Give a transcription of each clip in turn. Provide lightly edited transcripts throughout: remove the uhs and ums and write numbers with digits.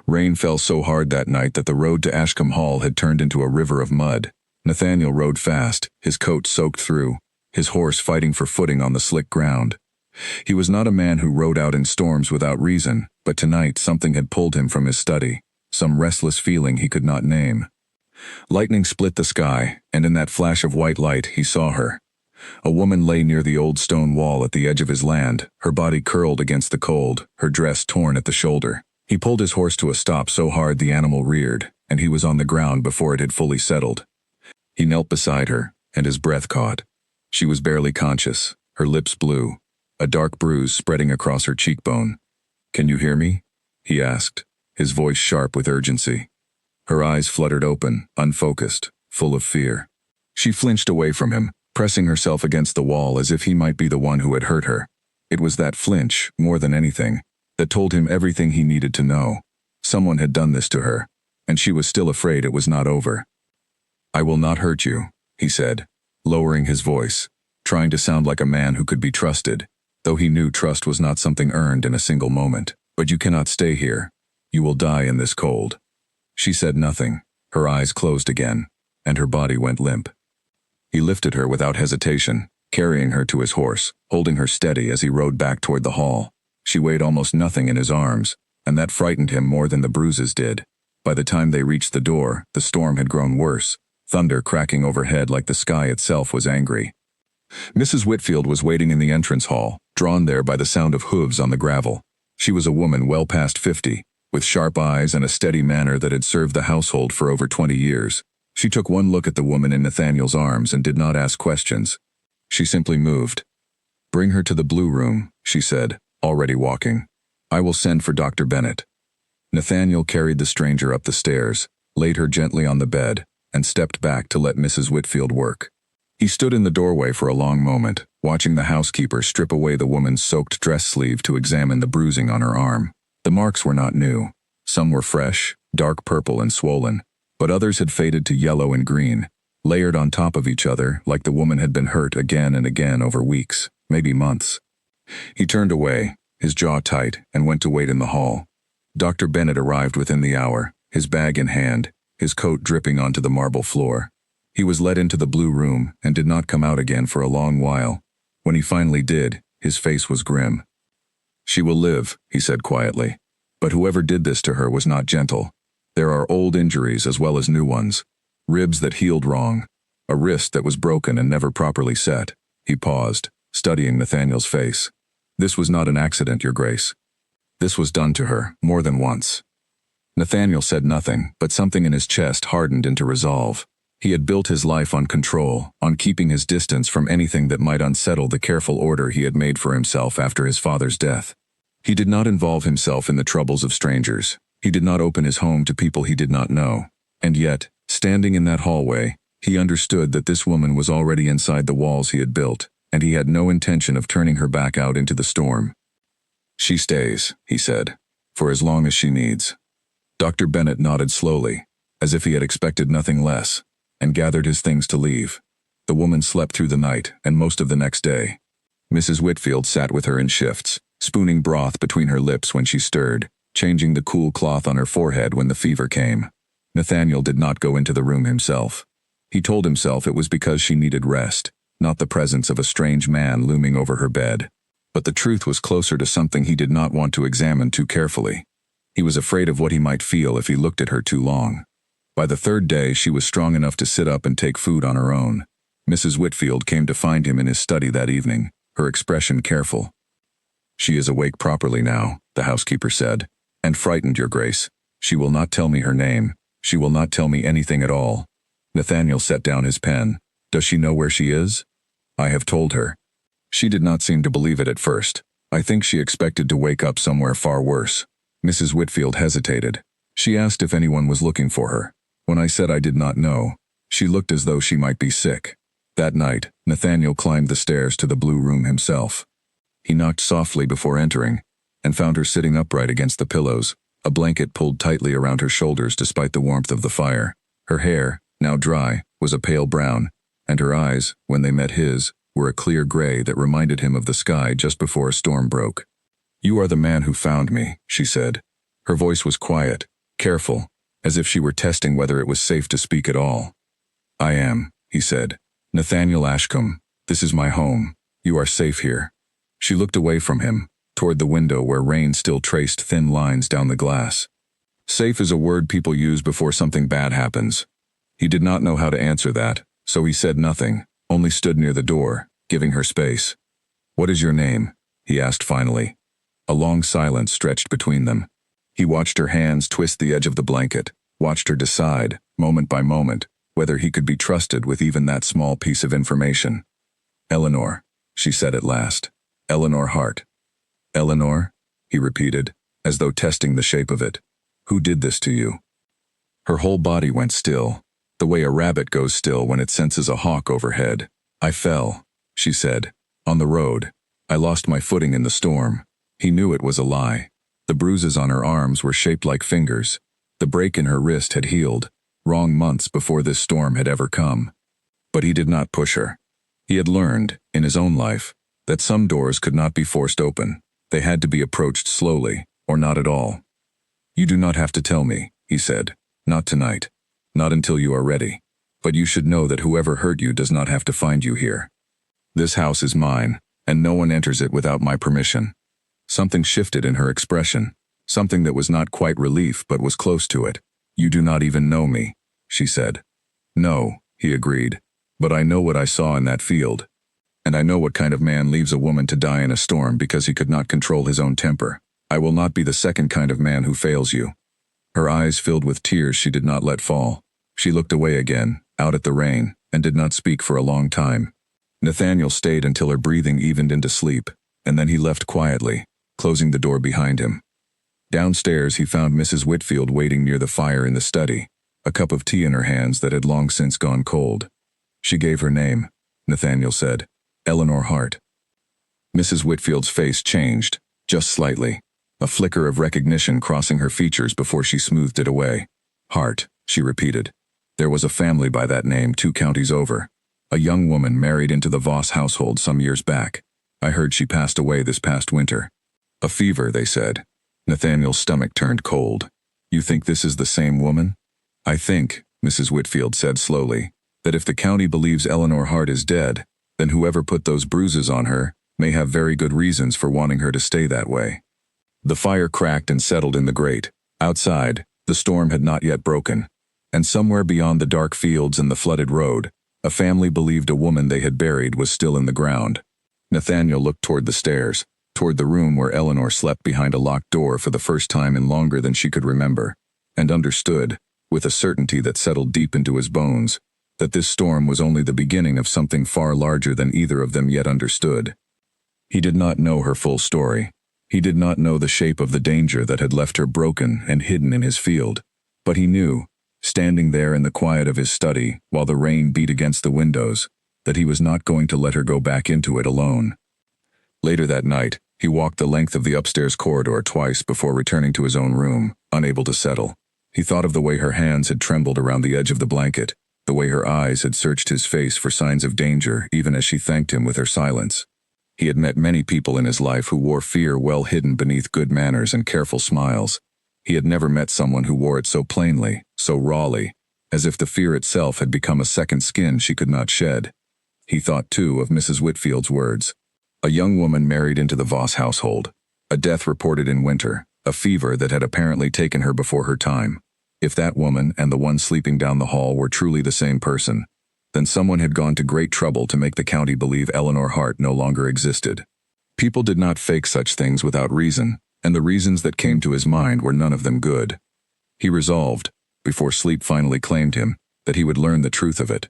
Rain fell so hard that night that the road to Ashcombe Hall had turned into a river of mud. Nathaniel rode fast, his coat soaked through, his horse fighting for footing on the slick ground. He was not a man who rode out in storms without reason, but tonight something had pulled him from his study, some restless feeling he could not name. Lightning split the sky, and in that flash of white light he saw her. A woman lay near the old stone wall at the edge of his land, her body curled against the cold, her dress torn at the shoulder. He pulled his horse to a stop so hard the animal reared, and he was on the ground before it had fully settled. He knelt beside her, and his breath caught. She was barely conscious, her lips blue, a dark bruise spreading across her cheekbone. "Can you hear me?" he asked, his voice sharp with urgency. Her eyes fluttered open, unfocused, full of fear. She flinched away from him, pressing herself against the wall as if he might be the one who had hurt her. It was that flinch, more than anything, that told him everything he needed to know. Someone had done this to her, and she was still afraid it was not over. "I will not hurt you," he said, lowering his voice, trying to sound like a man who could be trusted, though he knew trust was not something earned in a single moment. "But you cannot stay here. You will die in this cold." She said nothing, her eyes closed again, and her body went limp. He lifted her without hesitation, carrying her to his horse, holding her steady as he rode back toward the hall. She weighed almost nothing in his arms, and that frightened him more than the bruises did. By the time they reached the door, the storm had grown worse, thunder cracking overhead like the sky itself was angry. Mrs. Whitfield was waiting in the entrance hall, drawn there by the sound of hooves on the gravel. She was a woman well past 50, with sharp eyes and a steady manner that had served the household for over 20 years. She took one look at the woman in Nathaniel's arms and did not ask questions. She simply moved. "Bring her to the blue room," she said, already walking. "I will send for Dr. Bennett." Nathaniel carried the stranger up the stairs, laid her gently on the bed, and stepped back to let Mrs. Whitfield work. He stood in the doorway for a long moment, watching the housekeeper strip away the woman's soaked dress sleeve to examine the bruising on her arm. The marks were not new. Some were fresh, dark purple and swollen, but others had faded to yellow and green, layered on top of each other like the woman had been hurt again and again over weeks, maybe months. He turned away, his jaw tight, and went to wait in the hall. Dr. Bennett arrived within the hour, his bag in hand, his coat dripping onto the marble floor. He was led into the blue room and did not come out again for a long while. When he finally did, his face was grim. "She will live," he said quietly. "But whoever did this to her was not gentle. There are old injuries as well as new ones. Ribs that healed wrong. A wrist that was broken and never properly set." He paused, studying Nathaniel's face. "This was not an accident, Your Grace. This was done to her, more than once." Nathaniel said nothing, but something in his chest hardened into resolve. He had built his life on control, on keeping his distance from anything that might unsettle the careful order he had made for himself after his father's death. He did not involve himself in the troubles of strangers. He did not open his home to people he did not know. And yet, standing in that hallway, he understood that this woman was already inside the walls he had built, and he had no intention of turning her back out into the storm. "She stays," he said, "for as long as she needs." Dr. Bennett nodded slowly, as if he had expected nothing less, and gathered his things to leave. The woman slept through the night and most of the next day. Mrs. Whitfield sat with her in shifts, spooning broth between her lips when she stirred, changing the cool cloth on her forehead when the fever came. Nathaniel did not go into the room himself. He told himself it was because she needed rest, not the presence of a strange man looming over her bed. But the truth was closer to something he did not want to examine too carefully. He was afraid of what he might feel if he looked at her too long. By the third day, she was strong enough to sit up and take food on her own. Mrs. Whitfield came to find him in his study that evening, her expression careful. "She is awake properly now," the housekeeper said, "and frightened, Your Grace. She will not tell me her name. She will not tell me anything at all." Nathaniel set down his pen. "Does she know where she is?" "I have told her." She did not seem to believe it at first. "I think she expected to wake up somewhere far worse." Mrs. Whitfield hesitated. She asked if anyone was looking for her. When I said I did not know, she looked as though she might be sick. That night, Nathaniel climbed the stairs to the blue room himself. He knocked softly before entering, and found her sitting upright against the pillows, a blanket pulled tightly around her shoulders despite the warmth of the fire. Her hair, now dry, was a pale brown, and her eyes, when they met his, were a clear gray that reminded him of the sky just before a storm broke. "You are the man who found me," she said. Her voice was quiet, careful, as if she were testing whether it was safe to speak at all. "I am," he said. "Nathaniel Ashcombe. This is my home. You are safe here." She looked away from him, toward the window where rain still traced thin lines down the glass. Safe is a word people use before something bad happens. He did not know how to answer that, so he said nothing, only stood near the door, giving her space. "What is your name?" he asked finally. A long silence stretched between them. He watched her hands twist the edge of the blanket, watched her decide, moment by moment, whether he could be trusted with even that small piece of information. "Eleanor," she said at last. "Eleanor Hart." "Eleanor?" he repeated, as though testing the shape of it. "Who did this to you?" Her whole body went still, the way a rabbit goes still when it senses a hawk overhead. "I fell," she said. "On the road. I lost my footing in the storm." He knew it was a lie. The bruises on her arms were shaped like fingers. The break in her wrist had healed, wrong months before this storm had ever come. But he did not push her. He had learned, in his own life, that some doors could not be forced open. They had to be approached slowly, or not at all. "You do not have to tell me," he said. "Not tonight. Not until you are ready. But you should know that whoever hurt you does not have to find you here. This house is mine, and no one enters it without my permission." Something shifted in her expression, something that was not quite relief but was close to it. "You do not even know me," she said. "No," he agreed, "but I know what I saw in that field. And I know what kind of man leaves a woman to die in a storm because he could not control his own temper. I will not be the second kind of man who fails you." Her eyes filled with tears she did not let fall. She looked away again, out at the rain, and did not speak for a long time. Nathaniel stayed until her breathing evened into sleep, and then he left quietly, closing the door behind him. Downstairs he found Mrs. Whitfield waiting near the fire in the study, a cup of tea in her hands that had long since gone cold. "She gave her name," Nathaniel said. "Eleanor Hart." Mrs. Whitfield's face changed, just slightly, a flicker of recognition crossing her features before she smoothed it away. "Hart," she repeated. "There was a family by that name 2 counties over. A young woman married into the Voss household some years back. I heard she passed away this past winter. A fever, they said." Nathaniel's stomach turned cold. "You think this is the same woman?" "I think," Mrs. Whitfield said slowly, "that if the county believes Eleanor Hart is dead, then whoever put those bruises on her may have very good reasons for wanting her to stay that way." The fire cracked and settled in the grate. Outside, the storm had not yet broken, and somewhere beyond the dark fields and the flooded road, a family believed a woman they had buried was still in the ground. Nathaniel looked toward the stairs, toward the room where Eleanor slept behind a locked door for the first time in longer than she could remember, and understood, with a certainty that settled deep into his bones, that this storm was only the beginning of something far larger than either of them yet understood. He did not know her full story. He did not know the shape of the danger that had left her broken and hidden in his field. But he knew, standing there in the quiet of his study while the rain beat against the windows, that he was not going to let her go back into it alone. Later that night, he walked the length of the upstairs corridor twice before returning to his own room, unable to settle. He thought of the way her hands had trembled around the edge of the blanket, the way her eyes had searched his face for signs of danger even as she thanked him with her silence. He had met many people in his life who wore fear well hidden beneath good manners and careful smiles. He had never met someone who wore it so plainly, so rawly, as if the fear itself had become a second skin she could not shed. He thought, too, of Mrs. Whitfield's words. A young woman married into the Voss household. A death reported in winter, a fever that had apparently taken her before her time. If that woman and the one sleeping down the hall were truly the same person, then someone had gone to great trouble to make the county believe Eleanor Hart no longer existed. People did not fake such things without reason, and the reasons that came to his mind were none of them good. He resolved, before sleep finally claimed him, that he would learn the truth of it.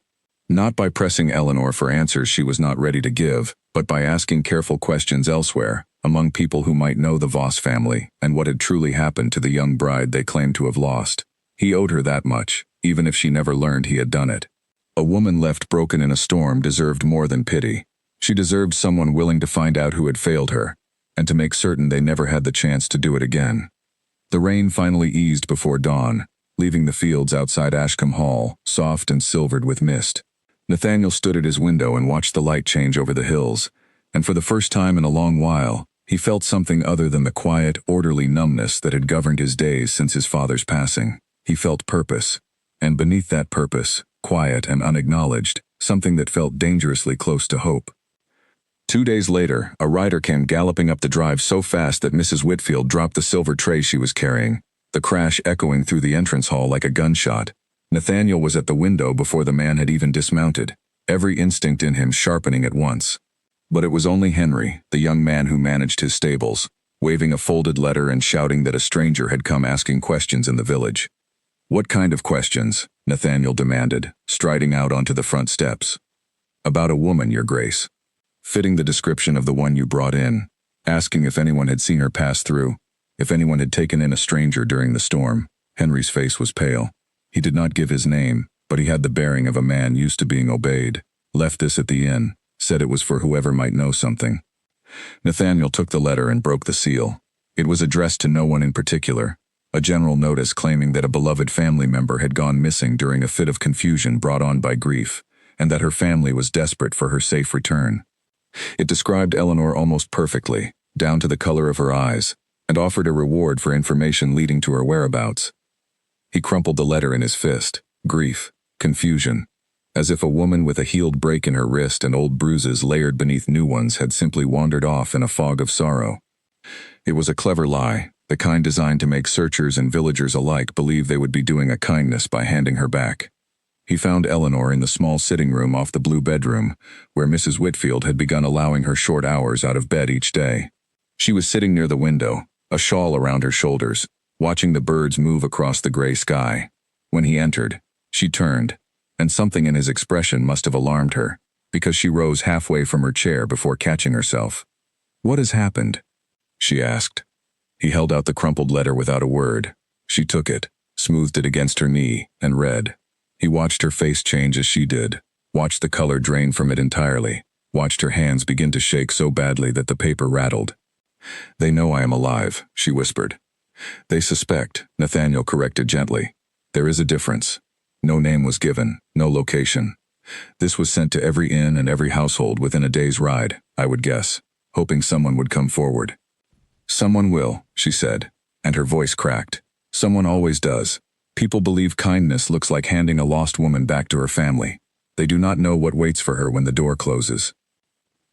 Not by pressing Eleanor for answers she was not ready to give, but by asking careful questions elsewhere, among people who might know the Voss family and what had truly happened to the young bride they claimed to have lost. He owed her that much, even if she never learned he had done it. A woman left broken in a storm deserved more than pity. She deserved someone willing to find out who had failed her, and to make certain they never had the chance to do it again. The rain finally eased before dawn, leaving the fields outside Ashcombe Hall soft and silvered with mist. Nathaniel stood at his window and watched the light change over the hills, and for the first time in a long while, He felt something other than the quiet, orderly numbness that had governed his days since his father's passing. He felt purpose. And beneath that purpose, quiet and unacknowledged, something that felt dangerously close to hope. 2 days later, a rider came galloping up the drive so fast that Mrs. Whitfield dropped the silver tray she was carrying, the crash echoing through the entrance hall like a gunshot. Nathaniel was at the window before the man had even dismounted, every instinct in him sharpening at once. But it was only Henry, the young man who managed his stables, waving a folded letter and shouting that a stranger had come asking questions in the village. "What kind of questions?" Nathaniel demanded, striding out onto the front steps. "About a woman, Your Grace. Fitting the description of the one you brought in, asking if anyone had seen her pass through, if anyone had taken in a stranger during the storm." Henry's face was pale. He did not give his name, but he had the bearing of a man used to being obeyed. Left this at the inn, said it was for whoever might know something. Nathaniel took the letter and broke the seal. It was addressed to no one in particular, a general notice claiming that a beloved family member had gone missing during a fit of confusion brought on by grief, and that her family was desperate for her safe return. It described Eleanor almost perfectly, down to the color of her eyes, and offered a reward for information leading to her whereabouts. He crumpled the letter in his fist. Grief, confusion, as if a woman with a healed break in her wrist and old bruises layered beneath new ones had simply wandered off in a fog of sorrow. It was a clever lie, the kind designed to make searchers and villagers alike believe they would be doing a kindness by handing her back. He found Eleanor in the small sitting room off the blue bedroom, where Mrs. Whitfield had begun allowing her short hours out of bed each day. She was sitting near the window, a shawl around her shoulders, watching the birds move across the gray sky. When he entered, she turned, and something in his expression must have alarmed her, because she rose halfway from her chair before catching herself. "What has happened?" she asked. He held out the crumpled letter without a word. She took it, smoothed it against her knee, and read. He watched her face change as she did, watched the color drain from it entirely, watched her hands begin to shake so badly that the paper rattled. "They know I am alive," she whispered. "They suspect," Nathaniel corrected gently. "There is a difference. No name was given, no location. This was sent to every inn and every household within a day's ride, I would guess, hoping someone would come forward." "Someone will," she said, and her voice cracked. "Someone always does. People believe kindness looks like handing a lost woman back to her family. They do not know what waits for her when the door closes."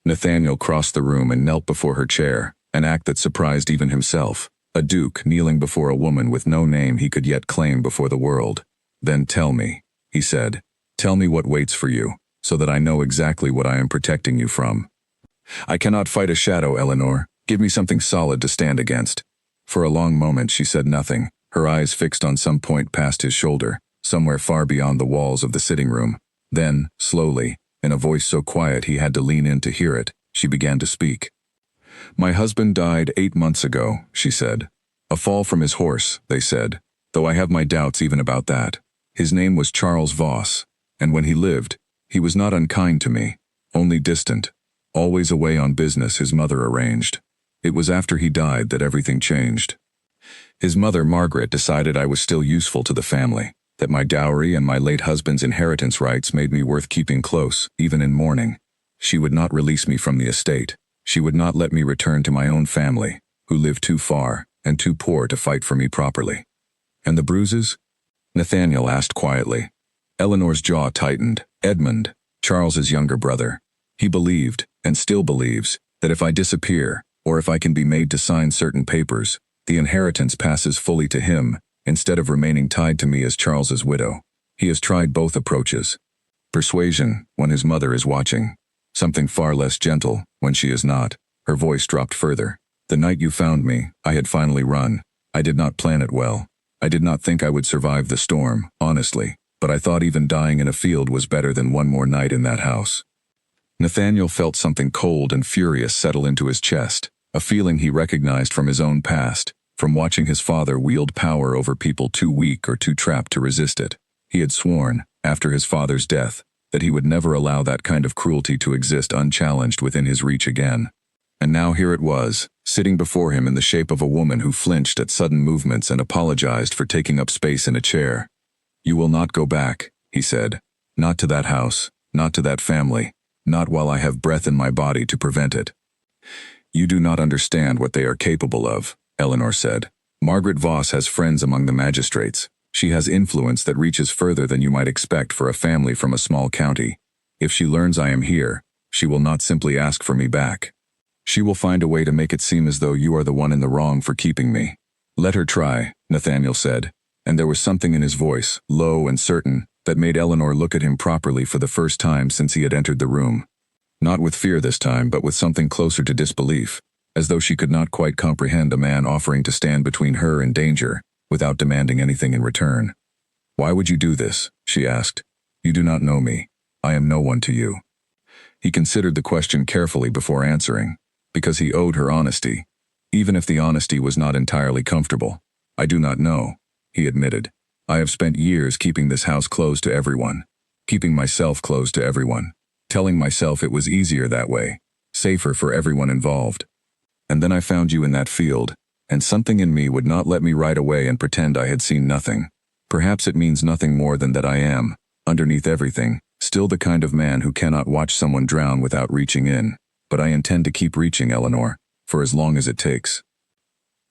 Nathaniel crossed the room and knelt before her chair, an act that surprised even himself. A duke kneeling before a woman with no name he could yet claim before the world. "Then tell me," he said. "Tell me what waits for you, so that I know exactly what I am protecting you from." "I cannot fight a shadow, Eleanor. Give me something solid to stand against." For a long moment she said nothing, her eyes fixed on some point past his shoulder, somewhere far beyond the walls of the sitting room. Then, slowly, in a voice so quiet he had to lean in to hear it, she began to speak. "My husband died 8 months ago," she said. "A fall from his horse, they said, though I have my doubts even about that. His name was Charles Voss, and when he lived, he was not unkind to me, only distant, always away on business his mother arranged. It was after he died that everything changed. His mother, Margaret, decided I was still useful to the family, that my dowry and my late husband's inheritance rights made me worth keeping close, even in mourning. She would not release me from the estate. She would not let me return to my own family, who lived too far and too poor to fight for me properly." "And the bruises?" Nathaniel asked quietly. Eleanor's jaw tightened. "Edmund, Charles's younger brother. He believed, and still believes, that if I disappear, or if I can be made to sign certain papers, the inheritance passes fully to him, instead of remaining tied to me as Charles's widow. He has tried both approaches. Persuasion, when his mother is watching. Something far less gentle, when she is not." Her voice dropped further. "The night you found me, I had finally run. I did not plan it well. I did not think I would survive the storm, honestly, but I thought even dying in a field was better than one more night in that house." Nathaniel felt something cold and furious settle into his chest, a feeling he recognized from his own past, from watching his father wield power over people too weak or too trapped to resist it. He had sworn, after his father's death, that he would never allow that kind of cruelty to exist unchallenged within his reach again. And now here it was, sitting before him in the shape of a woman who flinched at sudden movements and apologized for taking up space in a chair. "You will not go back," he said. "Not to that house, not to that family, not while I have breath in my body to prevent it." You do not understand what they are capable of, Eleanor said. Margaret Voss has friends among the magistrates. She has influence that reaches further than you might expect for a family from a small county. If she learns I am here, she will not simply ask for me back. She will find a way to make it seem as though you are the one in the wrong for keeping me. Let her try, Nathaniel said, and there was something in his voice, low and certain, that made Eleanor look at him properly for the first time since he had entered the room. Not with fear this time, but with something closer to disbelief, as though she could not quite comprehend a man offering to stand between her and danger, without demanding anything in return. Why would you do this? She asked. You do not know me. I am no one to you. He considered the question carefully before answering, because he owed her honesty, even if the honesty was not entirely comfortable. I do not know, he admitted. I have spent years keeping this house closed to everyone, keeping myself closed to everyone, telling myself it was easier that way, safer for everyone involved. And then I found you in that field, and something in me would not let me ride away and pretend I had seen nothing. Perhaps it means nothing more than that I am, underneath everything, still the kind of man who cannot watch someone drown without reaching in. But I intend to keep reaching, Eleanor, for as long as it takes.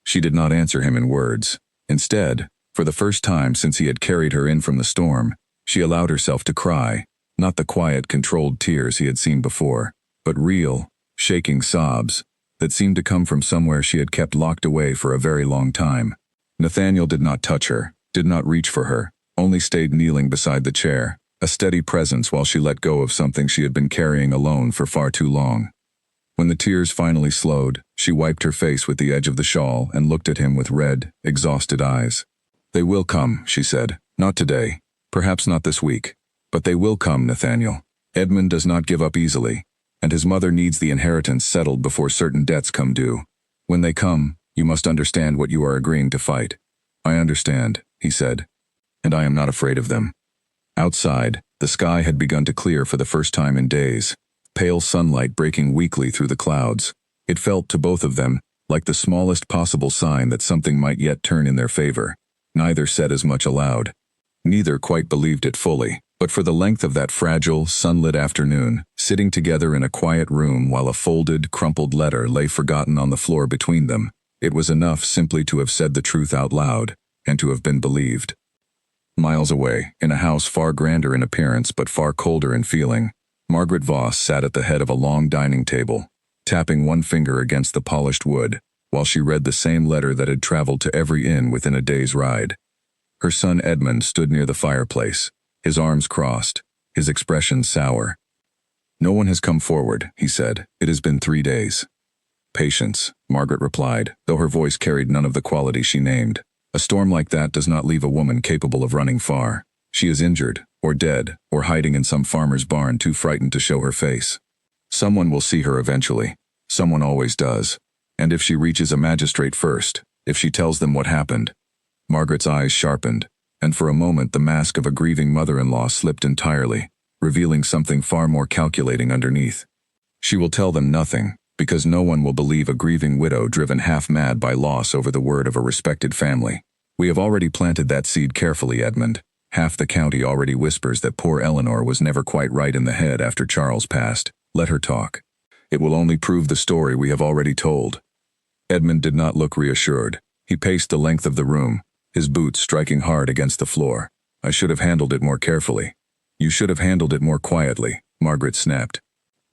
She did not answer him in words. Instead, for the first time since he had carried her in from the storm, she allowed herself to cry, not the quiet, controlled tears he had seen before, but real, shaking sobs that seemed to come from somewhere she had kept locked away for a very long time. Nathaniel did not touch her, did not reach for her, only stayed kneeling beside the chair, a steady presence while she let go of something she had been carrying alone for far too long. When the tears finally slowed, she wiped her face with the edge of the shawl and looked at him with red, exhausted eyes. They will come, she said. Not today, perhaps not this week, but they will come, Nathaniel. Edmund does not give up easily, and his mother needs the inheritance settled before certain debts come due. When they come, you must understand what you are agreeing to fight. I understand, he said, and I am not afraid of them. Outside, the sky had begun to clear for the first time in days. Pale sunlight breaking weakly through the clouds. It felt to both of them like the smallest possible sign that something might yet turn in their favor. Neither said as much aloud. Neither quite believed it fully, but for the length of that fragile, sunlit afternoon, sitting together in a quiet room while a folded, crumpled letter lay forgotten on the floor between them, it was enough simply to have said the truth out loud, and to have been believed. Miles away, in a house far grander in appearance but far colder in feeling, Margaret Voss sat at the head of a long dining table, tapping one finger against the polished wood, while she read the same letter that had traveled to every inn within a day's ride. Her son Edmund stood near the fireplace, his arms crossed, his expression sour. No one has come forward, he said. It has been 3 days. Patience, Margaret replied, though her voice carried none of the quality she named. A storm like that does not leave a woman capable of running far. She is injured, or dead, or hiding in some farmer's barn too frightened to show her face. Someone will see her eventually. Someone always does. And if she reaches a magistrate first, if she tells them what happened. Margaret's eyes sharpened, and for a moment the mask of a grieving mother-in-law slipped entirely, revealing something far more calculating underneath. She will tell them nothing, because no one will believe a grieving widow driven half-mad by loss over the word of a respected family. We have already planted that seed carefully, Edmund. Half the county already whispers that poor Eleanor was never quite right in the head after Charles passed. Let her talk. It will only prove the story we have already told. Edmund did not look reassured. He paced the length of the room, his boots striking hard against the floor. I should have handled it more carefully. You should have handled it more quietly, Margaret snapped.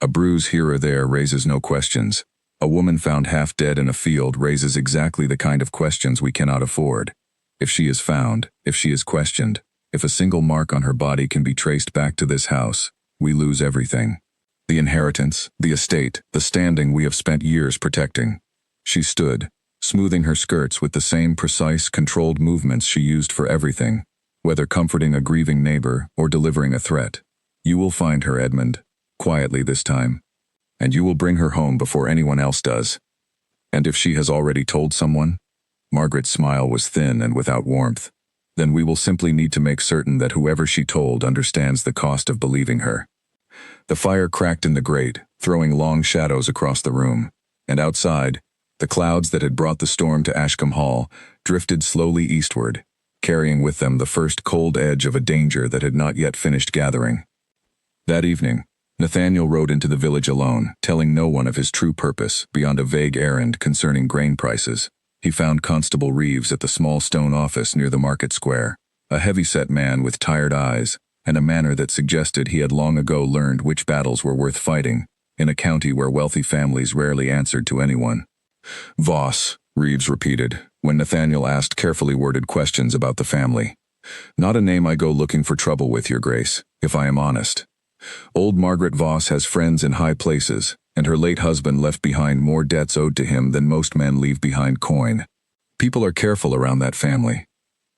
A bruise here or there raises no questions. A woman found half dead in a field raises exactly the kind of questions we cannot afford. If she is found, if she is questioned, if a single mark on her body can be traced back to this house, we lose everything. The inheritance, the estate, the standing we have spent years protecting. She stood, smoothing her skirts with the same precise, controlled movements she used for everything, whether comforting a grieving neighbor or delivering a threat. You will find her, Edmund, quietly this time, and you will bring her home before anyone else does. And if she has already told someone? Margaret's smile was thin and without warmth. Then we will simply need to make certain that whoever she told understands the cost of believing her. The fire cracked in the grate, throwing long shadows across the room, and outside, the clouds that had brought the storm to Ashcombe Hall drifted slowly eastward, carrying with them the first cold edge of a danger that had not yet finished gathering. That evening, Nathaniel rode into the village alone, telling no one of his true purpose beyond a vague errand concerning grain prices. He found Constable Reeves at the small stone office near the market square, a heavy-set man with tired eyes and a manner that suggested he had long ago learned which battles were worth fighting, in a county where wealthy families rarely answered to anyone. "Voss," Reeves repeated, when Nathaniel asked carefully worded questions about the family. "Not a name I go looking for trouble with, Your Grace, if I am honest. Old Margaret Voss has friends in high places, and her late husband left behind more debts owed to him than most men leave behind coin. People are careful around that family."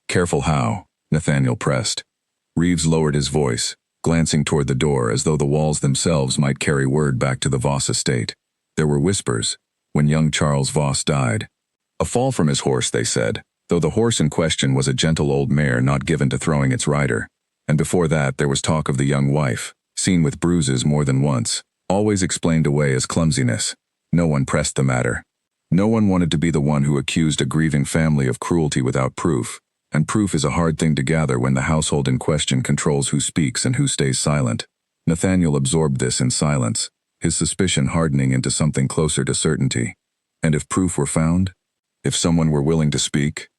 "Careful how?" Nathaniel pressed. Reeves lowered his voice, glancing toward the door as though the walls themselves might carry word back to the Voss estate. There were whispers. When young Charles Voss died. A fall from his horse, they said, though the horse in question was a gentle old mare not given to throwing its rider. And before that there was talk of the young wife, seen with bruises more than once, always explained away as clumsiness. No one pressed the matter. No one wanted to be the one who accused a grieving family of cruelty without proof, and proof is a hard thing to gather when the household in question controls who speaks and who stays silent. Nathaniel absorbed this in silence, his suspicion hardening into something closer to certainty. And if proof were found? If someone were willing to speak?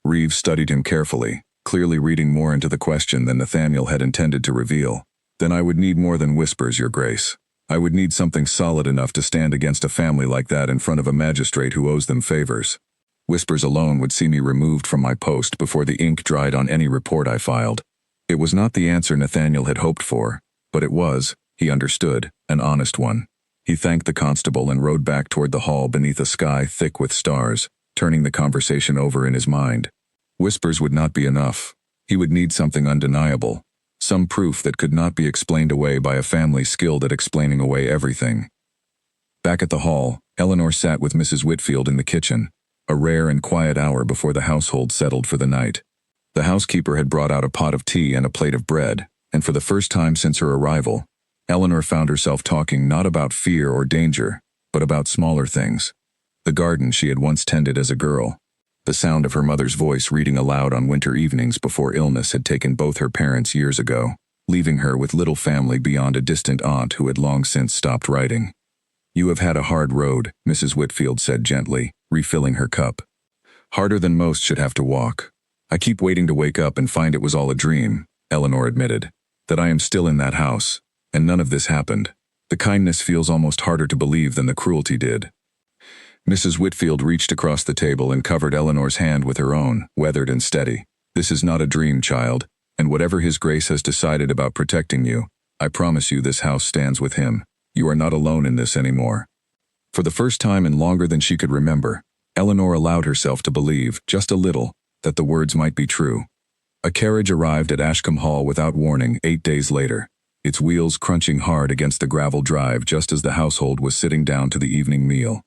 Reeves studied him carefully, clearly reading more into the question than Nathaniel had intended to reveal. "Then I would need more than whispers, Your Grace. I would need something solid enough to stand against a family like that in front of a magistrate who owes them favors. Whispers alone would see me removed from my post before the ink dried on any report I filed." It was not the answer Nathaniel had hoped for, but it was, he understood, an honest one. He thanked the constable and rode back toward the hall beneath a sky thick with stars, turning the conversation over in his mind. Whispers would not be enough. He would need something undeniable, some proof that could not be explained away by a family skilled at explaining away everything. Back at the hall, Eleanor sat with Mrs. Whitfield in the kitchen, a rare and quiet hour before the household settled for the night. The housekeeper had brought out a pot of tea and a plate of bread, and for the first time since her arrival, Eleanor found herself talking not about fear or danger, but about smaller things. The garden she had once tended as a girl. The sound of her mother's voice reading aloud on winter evenings before illness had taken both her parents years ago, leaving her with little family beyond a distant aunt who had long since stopped writing. "You have had a hard road," Mrs. Whitfield said gently, refilling her cup. "Harder than most should have to walk. I keep waiting to wake up and find it was all a dream," Eleanor admitted. "That I am still in that house, and none of this happened. The kindness feels almost harder to believe than the cruelty did." Mrs. Whitfield reached across the table and covered Eleanor's hand with her own, weathered and steady. "This is not a dream, child, and whatever His Grace has decided about protecting you, I promise you this house stands with him. You are not alone in this anymore." For the first time in longer than she could remember, Eleanor allowed herself to believe, just a little, that the words might be true. A carriage arrived at Ashcombe Hall without warning 8 days later, its wheels crunching hard against the gravel drive just as the household was sitting down to the evening meal.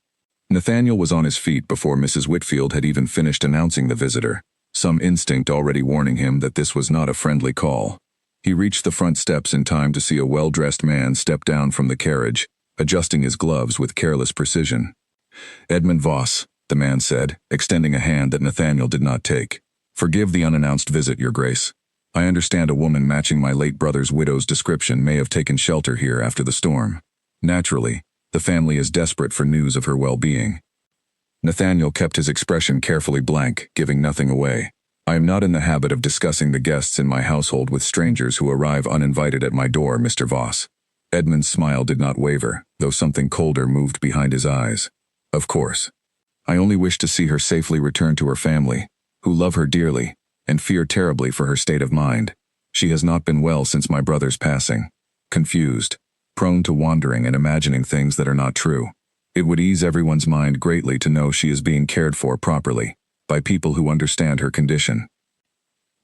Nathaniel was on his feet before Mrs. Whitfield had even finished announcing the visitor, some instinct already warning him that this was not a friendly call. He reached the front steps in time to see a well-dressed man step down from the carriage, adjusting his gloves with careless precision. "Edmund Voss," the man said, extending a hand that Nathaniel did not take. "Forgive the unannounced visit, Your Grace. I understand a woman matching my late brother's widow's description may have taken shelter here after the storm. Naturally, the family is desperate for news of her well-being." Nathaniel kept his expression carefully blank, giving nothing away. "I am not in the habit of discussing the guests in my household with strangers who arrive uninvited at my door, Mr. Voss." Edmund's smile did not waver, though something colder moved behind his eyes. "Of course. I only wish to see her safely return to her family, who love her dearly, and fear terribly for her state of mind. She has not been well since my brother's passing. Confused, prone to wandering and imagining things that are not true. It would ease everyone's mind greatly to know she is being cared for properly, by people who understand her condition."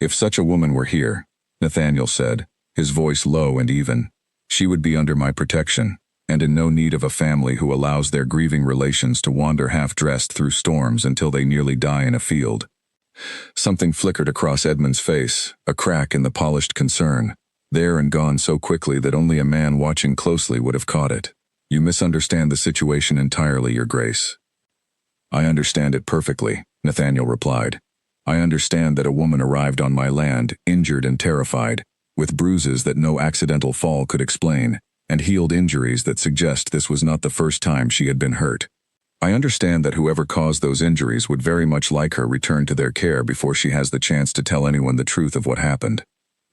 "If such a woman were here," Nathaniel said, his voice low and even, "she would be under my protection, and in no need of a family who allows their grieving relations to wander half-dressed through storms until they nearly die in a field." Something flickered across Edmund's face, a crack in the polished concern, there and gone so quickly that only a man watching closely would have caught it. "You misunderstand the situation entirely, Your Grace." "I understand it perfectly," Nathaniel replied. "I understand that a woman arrived on my land, injured and terrified, with bruises that no accidental fall could explain, and healed injuries that suggest this was not the first time she had been hurt. I understand that whoever caused those injuries would very much like her returned to their care before she has the chance to tell anyone the truth of what happened.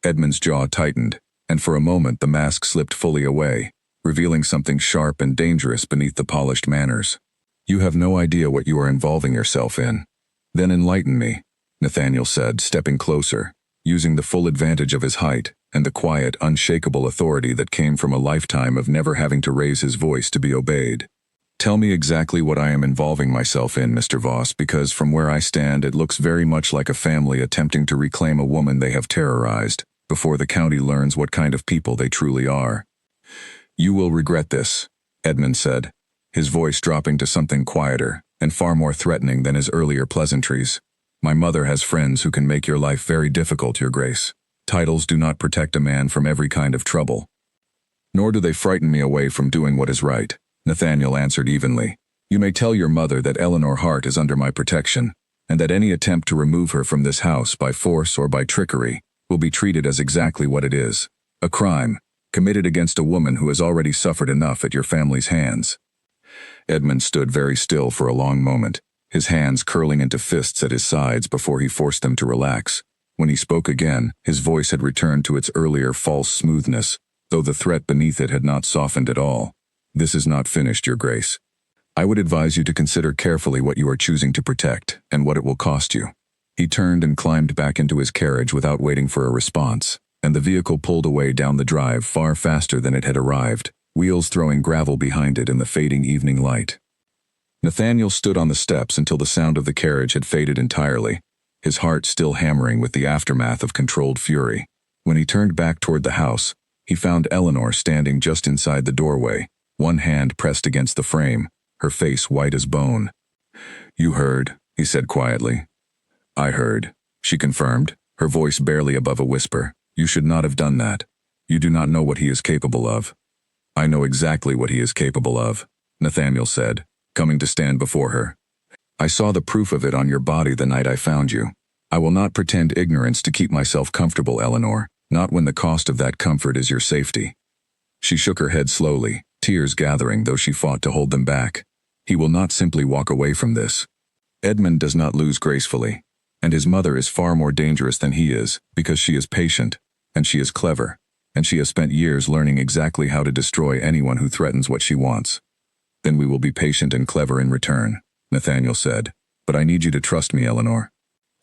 Edmund's jaw tightened, and for a moment the mask slipped fully away, revealing something sharp and dangerous beneath the polished manners. You have no idea what you are involving yourself in. Then enlighten me, Nathaniel said, stepping closer, using the full advantage of his height and the quiet, unshakable authority that came from a lifetime of never having to raise his voice to be obeyed. Tell me exactly what I am involving myself in, Mr. Voss, because from where I stand it looks very much like a family attempting to reclaim a woman they have terrorized, before the county learns what kind of people they truly are. You will regret this, Edmund said, his voice dropping to something quieter and far more threatening than his earlier pleasantries. My mother has friends who can make your life very difficult, Your Grace. Titles do not protect a man from every kind of trouble. Nor do they frighten me away from doing what is right, Nathaniel answered evenly. You may tell your mother that Eleanor Hart is under my protection, and that any attempt to remove her from this house by force or by trickery will be treated as exactly what it is, a crime, committed against a woman who has already suffered enough at your family's hands. Edmund stood very still for a long moment, his hands curling into fists at his sides before he forced them to relax. When he spoke again, his voice had returned to its earlier false smoothness, though the threat beneath it had not softened at all. This is not finished, Your Grace. I would advise you to consider carefully what you are choosing to protect and what it will cost you. He turned and climbed back into his carriage without waiting for a response, and the vehicle pulled away down the drive far faster than it had arrived, wheels throwing gravel behind it in the fading evening light. Nathaniel stood on the steps until the sound of the carriage had faded entirely, his heart still hammering with the aftermath of controlled fury. When he turned back toward the house, he found Eleanor standing just inside the doorway, one hand pressed against the frame, her face white as bone. You heard, he said quietly. I heard, she confirmed, her voice barely above a whisper. You should not have done that. You do not know what he is capable of. I know exactly what he is capable of, Nathaniel said, coming to stand before her. I saw the proof of it on your body the night I found you. I will not pretend ignorance to keep myself comfortable, Eleanor, not when the cost of that comfort is your safety. She shook her head slowly, tears gathering though she fought to hold them back. He will not simply walk away from this. Edmund does not lose gracefully, and his mother is far more dangerous than he is because she is patient, and she is clever, and she has spent years learning exactly how to destroy anyone who threatens what she wants. Then we will be patient and clever in return, Nathaniel said. But I need you to trust me, Eleanor.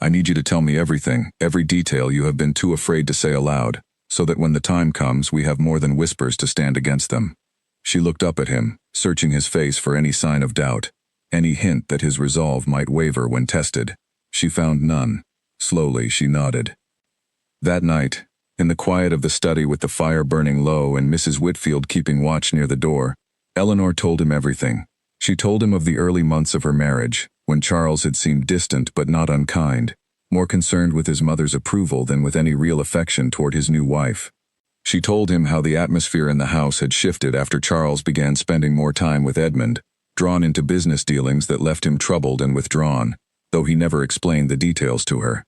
I need you to tell me everything, every detail you have been too afraid to say aloud, so that when the time comes we have more than whispers to stand against them. She looked up at him, searching his face for any sign of doubt, any hint that his resolve might waver when tested. She found none. Slowly she nodded. That night, in the quiet of the study with the fire burning low and Mrs. Whitfield keeping watch near the door, Eleanor told him everything. She told him of the early months of her marriage, when Charles had seemed distant but not unkind, more concerned with his mother's approval than with any real affection toward his new wife. She told him how the atmosphere in the house had shifted after Charles began spending more time with Edmund, drawn into business dealings that left him troubled and withdrawn, though he never explained the details to her.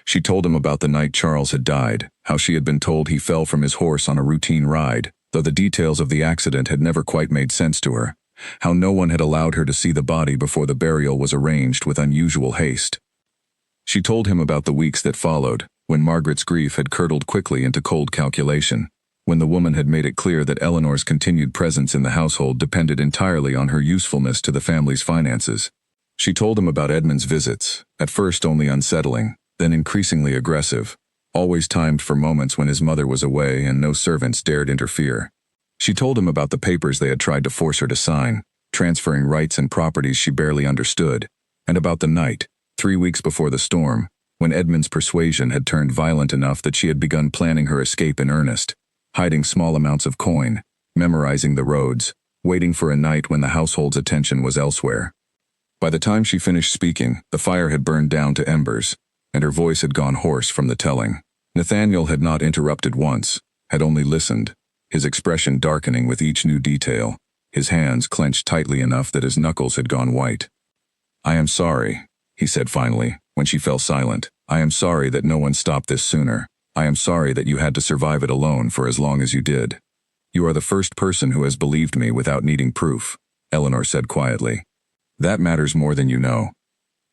She told him about the night Charles had died, how she had been told he fell from his horse on a routine ride, though the details of the accident had never quite made sense to her, how no one had allowed her to see the body before the burial was arranged with unusual haste. She told him about the weeks that followed, when Margaret's grief had curdled quickly into cold calculation, when the woman had made it clear that Eleanor's continued presence in the household depended entirely on her usefulness to the family's finances. She told him about Edmund's visits, at first only unsettling, then increasingly aggressive, always timed for moments when his mother was away and no servants dared interfere. She told him about the papers they had tried to force her to sign, transferring rights and properties she barely understood, and about the night, 3 weeks before the storm, when Edmund's persuasion had turned violent enough that she had begun planning her escape in earnest, hiding small amounts of coin, memorizing the roads, waiting for a night when the household's attention was elsewhere. By the time she finished speaking, the fire had burned down to embers, and her voice had gone hoarse from the telling. Nathaniel had not interrupted once, had only listened, his expression darkening with each new detail, his hands clenched tightly enough that his knuckles had gone white. I am sorry, he said finally, when she fell silent. I am sorry that no one stopped this sooner. I am sorry that you had to survive it alone for as long as you did. You are the first person who has believed me without needing proof, Eleanor said quietly. That matters more than you know.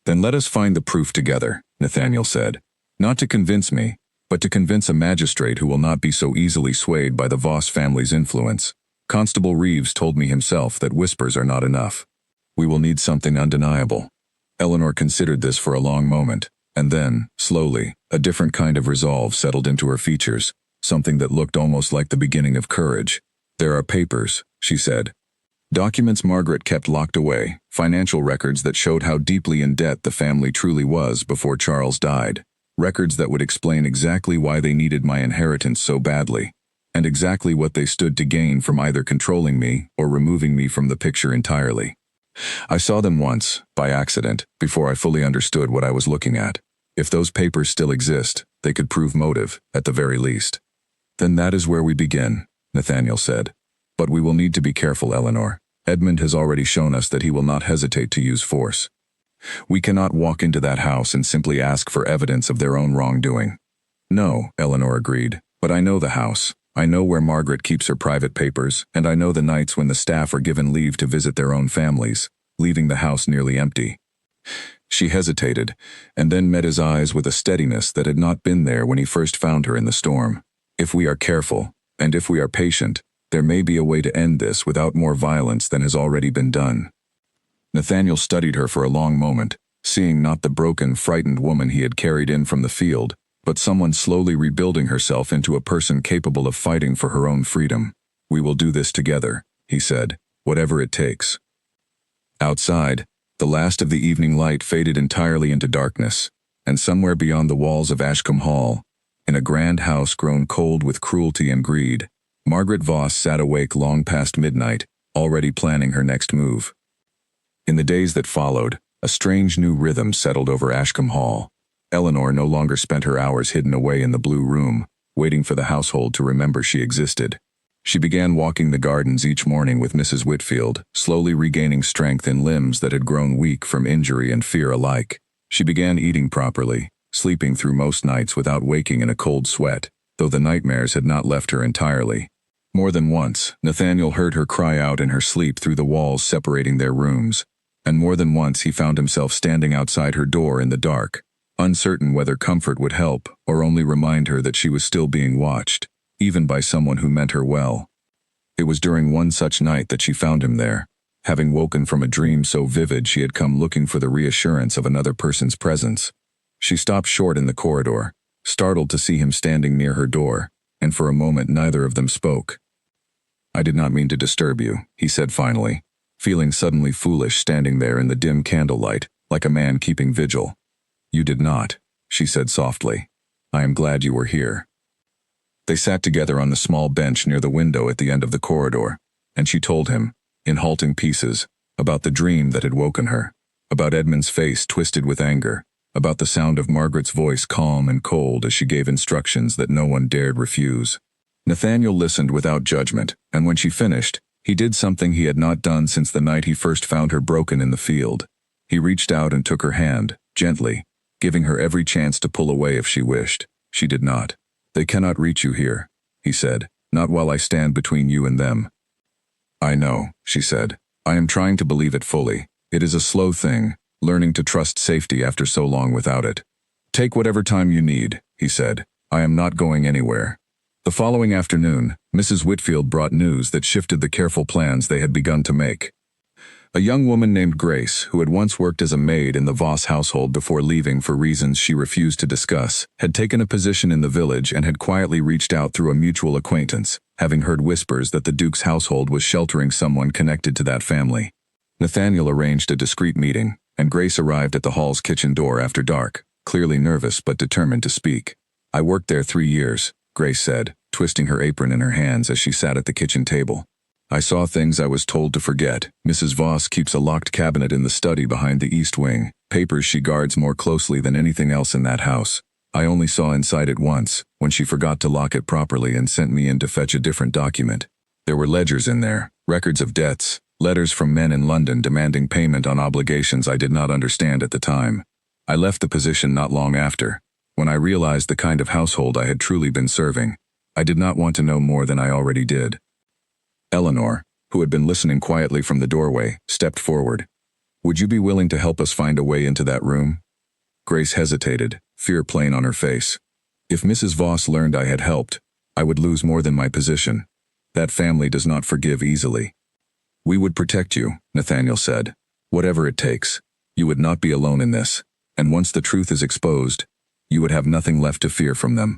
Then let us find the proof together, Nathaniel said. Not to convince me, but to convince a magistrate who will not be so easily swayed by the Voss family's influence. Constable Reeves told me himself that whispers are not enough. We will need something undeniable. Eleanor considered this for a long moment, and then, slowly, a different kind of resolve settled into her features, something that looked almost like the beginning of courage. There are papers, she said. Documents Margaret kept locked away, financial records that showed how deeply in debt the family truly was before Charles died, records that would explain exactly why they needed my inheritance so badly, and exactly what they stood to gain from either controlling me or removing me from the picture entirely. I saw them once, by accident, before I fully understood what I was looking at. If those papers still exist, they could prove motive, at the very least. Then that is where we begin, Nathaniel said. But we will need to be careful, Eleanor. Edmund has already shown us that he will not hesitate to use force. We cannot walk into that house and simply ask for evidence of their own wrongdoing. No, Eleanor agreed, but I know the house. I know where Margaret keeps her private papers, and I know the nights when the staff are given leave to visit their own families, leaving the house nearly empty. She hesitated, and then met his eyes with a steadiness that had not been there when he first found her in the storm. If we are careful, and if we are patient, there may be a way to end this without more violence than has already been done. Nathaniel studied her for a long moment, seeing not the broken, frightened woman he had carried in from the field, but someone slowly rebuilding herself into a person capable of fighting for her own freedom. We will do this together, he said, whatever it takes. Outside, the last of the evening light faded entirely into darkness, and somewhere beyond the walls of Ashcombe Hall, in a grand house grown cold with cruelty and greed, Margaret Voss sat awake long past midnight, already planning her next move. In the days that followed, a strange new rhythm settled over Ashcombe Hall. Eleanor no longer spent her hours hidden away in the blue room, waiting for the household to remember she existed. She began walking the gardens each morning with Mrs. Whitfield, slowly regaining strength in limbs that had grown weak from injury and fear alike. She began eating properly, sleeping through most nights without waking in a cold sweat, though the nightmares had not left her entirely. More than once, Nathaniel heard her cry out in her sleep through the walls separating their rooms, and more than once he found himself standing outside her door in the dark, uncertain whether comfort would help or only remind her that she was still being watched, even by someone who meant her well. It was during one such night that she found him there, having woken from a dream so vivid she had come looking for the reassurance of another person's presence. She stopped short in the corridor, startled to see him standing near her door, and for a moment neither of them spoke. "I did not mean to disturb you," he said finally, feeling suddenly foolish standing there in the dim candlelight, like a man keeping vigil. "You did not," she said softly. "I am glad you were here." They sat together on the small bench near the window at the end of the corridor, and she told him, in halting pieces, about the dream that had woken her, about Edmund's face twisted with anger, about the sound of Margaret's voice calm and cold as she gave instructions that no one dared refuse. Nathaniel listened without judgment, and when she finished, he did something he had not done since the night he first found her broken in the field. He reached out and took her hand, gently, giving her every chance to pull away if she wished. She did not. "They cannot reach you here," he said, "not while I stand between you and them." "I know," she said. "I am trying to believe it fully. It is a slow thing, learning to trust safety after so long without it." "Take whatever time you need," he said. "I am not going anywhere." The following afternoon, Mrs. Whitfield brought news that shifted the careful plans they had begun to make. A young woman named Grace, who had once worked as a maid in the Voss household before leaving for reasons she refused to discuss, had taken a position in the village and had quietly reached out through a mutual acquaintance, having heard whispers that the Duke's household was sheltering someone connected to that family. Nathaniel arranged a discreet meeting, and Grace arrived at the hall's kitchen door after dark, clearly nervous but determined to speak. "I worked there 3 years, Grace said, twisting her apron in her hands as she sat at the kitchen table. "I saw things I was told to forget. Mrs. Voss keeps a locked cabinet in the study behind the east wing, papers she guards more closely than anything else in that house. I only saw inside it once, when she forgot to lock it properly and sent me in to fetch a different document. There were ledgers in there, records of debts, letters from men in London demanding payment on obligations I did not understand at the time. I left the position not long after, when I realized the kind of household I had truly been serving. I did not want to know more than I already did." Eleanor, who had been listening quietly from the doorway, stepped forward. "Would you be willing to help us find a way into that room?" Grace hesitated, fear plain on her face. "If Mrs. Voss learned I had helped, I would lose more than my position. That family does not forgive easily." "We would protect you," Nathaniel said. "Whatever it takes. You would not be alone in this, and once the truth is exposed, you would have nothing left to fear from them."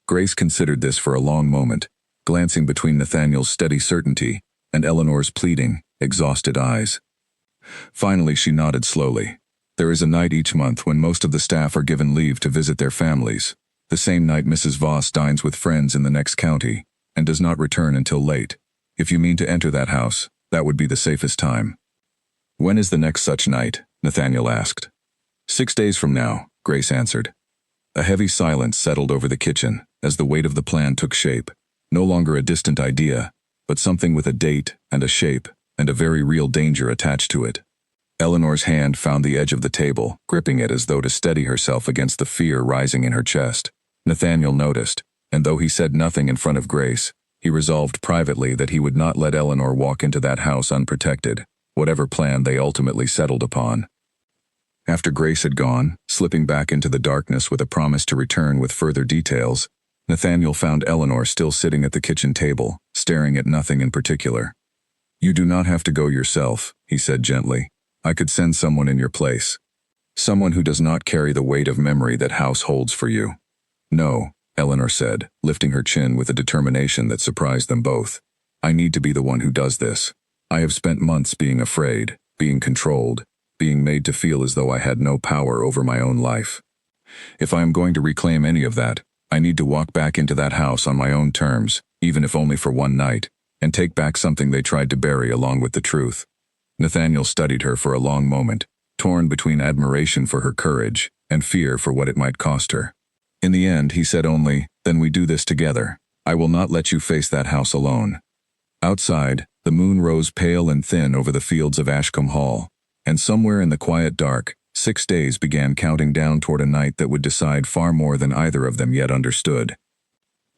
Grace considered this for a long moment, glancing between Nathaniel's steady certainty and Eleanor's pleading, exhausted eyes. Finally she nodded slowly. "There is a night each month when most of the staff are given leave to visit their families. The same night Mrs. Voss dines with friends in the next county, and does not return until late. If you mean to enter that house, that would be the safest time." "When is the next such night?" Nathaniel asked. 6 days from now," Grace answered. A heavy silence settled over the kitchen as the weight of the plan took shape, no longer a distant idea, but something with a date and a shape and a very real danger attached to it. Eleanor's hand found the edge of the table, gripping it as though to steady herself against the fear rising in her chest. Nathaniel noticed, and though he said nothing in front of Grace, he resolved privately that he would not let Eleanor walk into that house unprotected, whatever plan they ultimately settled upon. After Grace had gone, slipping back into the darkness with a promise to return with further details, Nathaniel found Eleanor still sitting at the kitchen table, staring at nothing in particular. "You do not have to go yourself," he said gently. "I could send someone in your place. Someone who does not carry the weight of memory that house holds for you." "No," Eleanor said, lifting her chin with a determination that surprised them both. "I need to be the one who does this. I have spent months being afraid, being controlled, being made to feel as though I had no power over my own life. If I am going to reclaim any of that, I need to walk back into that house on my own terms, even if only for one night, and take back something they tried to bury along with the truth." Nathaniel studied her for a long moment, torn between admiration for her courage and fear for what it might cost her. In the end, he said only, "Then we do this together. I will not let you face that house alone." Outside, the moon rose pale and thin over the fields of Ashcombe Hall, and somewhere in the quiet dark, 6 days began counting down toward a night that would decide far more than either of them yet understood.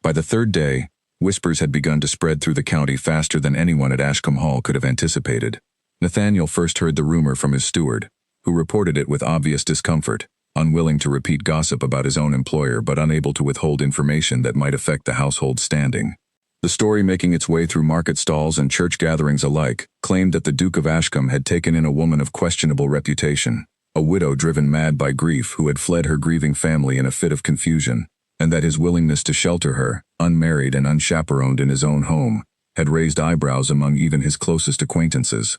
By the third day, whispers had begun to spread through the county faster than anyone at Ashcombe Hall could have anticipated. Nathaniel first heard the rumor from his steward, who reported it with obvious discomfort, unwilling to repeat gossip about his own employer but unable to withhold information that might affect the household's standing. The story, making its way through market stalls and church gatherings alike, claimed that the Duke of Ashcombe had taken in a woman of questionable reputation, a widow driven mad by grief who had fled her grieving family in a fit of confusion, and that his willingness to shelter her, unmarried and unchaperoned in his own home, had raised eyebrows among even his closest acquaintances.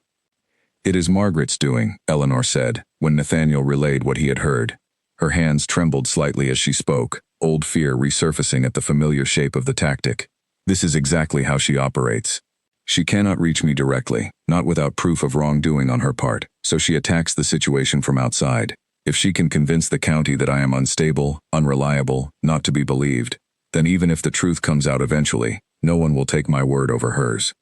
"It is Margaret's doing," Eleanor said, when Nathaniel relayed what he had heard. Her hands trembled slightly as she spoke, old fear resurfacing at the familiar shape of the tactic. "This is exactly how she operates. She cannot reach me directly, not without proof of wrongdoing on her part, so she attacks the situation from outside. If she can convince the county that I am unstable, unreliable, not to be believed, then even if the truth comes out eventually, no one will take my word over hers."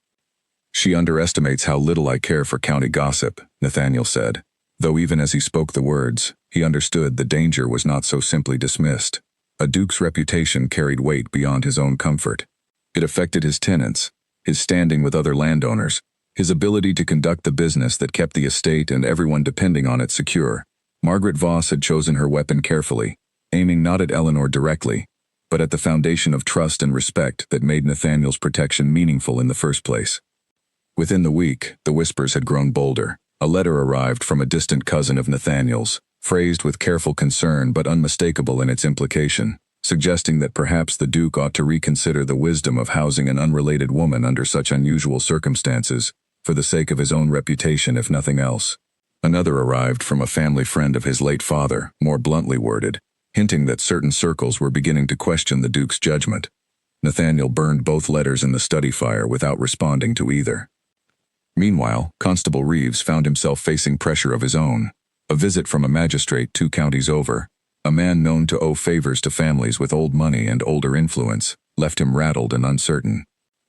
"She underestimates how little I care for county gossip," Nathaniel said, though even as he spoke the words, he understood the danger was not so simply dismissed. A duke's reputation carried weight beyond his own comfort. It affected his tenants, his standing with other landowners, his ability to conduct the business that kept the estate and everyone depending on it secure. Margaret Voss had chosen her weapon carefully, aiming not at Eleanor directly, but at the foundation of trust and respect that made Nathaniel's protection meaningful in the first place. Within the week, the whispers had grown bolder. A letter arrived from a distant cousin of Nathaniel's, phrased with careful concern but unmistakable in its implication, suggesting that perhaps the Duke ought to reconsider the wisdom of housing an unrelated woman under such unusual circumstances, for the sake of his own reputation if nothing else. Another arrived from a family friend of his late father, more bluntly worded, hinting that certain circles were beginning to question the Duke's judgment. Nathaniel burned both letters in the study fire without responding to either. Meanwhile, Constable Reeves found himself facing pressure of his own. A visit from a magistrate 2 counties over, a man known to owe favors to families with old money and older influence, left him rattled and uncertain.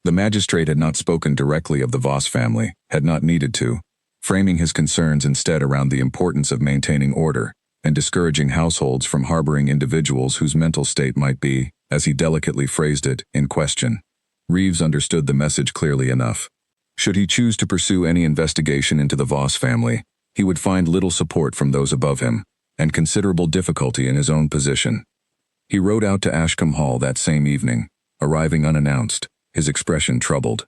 The magistrate had not spoken directly of the Voss family, had not needed to, framing his concerns instead around the importance of maintaining order and discouraging households from harboring individuals whose mental state might be, as he delicately phrased it, in question. Reeves understood the message clearly enough. Should he choose to pursue any investigation into the Voss family, he would find little support from those above him, and considerable difficulty in his own position. He rode out to Ashcombe Hall that same evening, arriving unannounced, his expression troubled.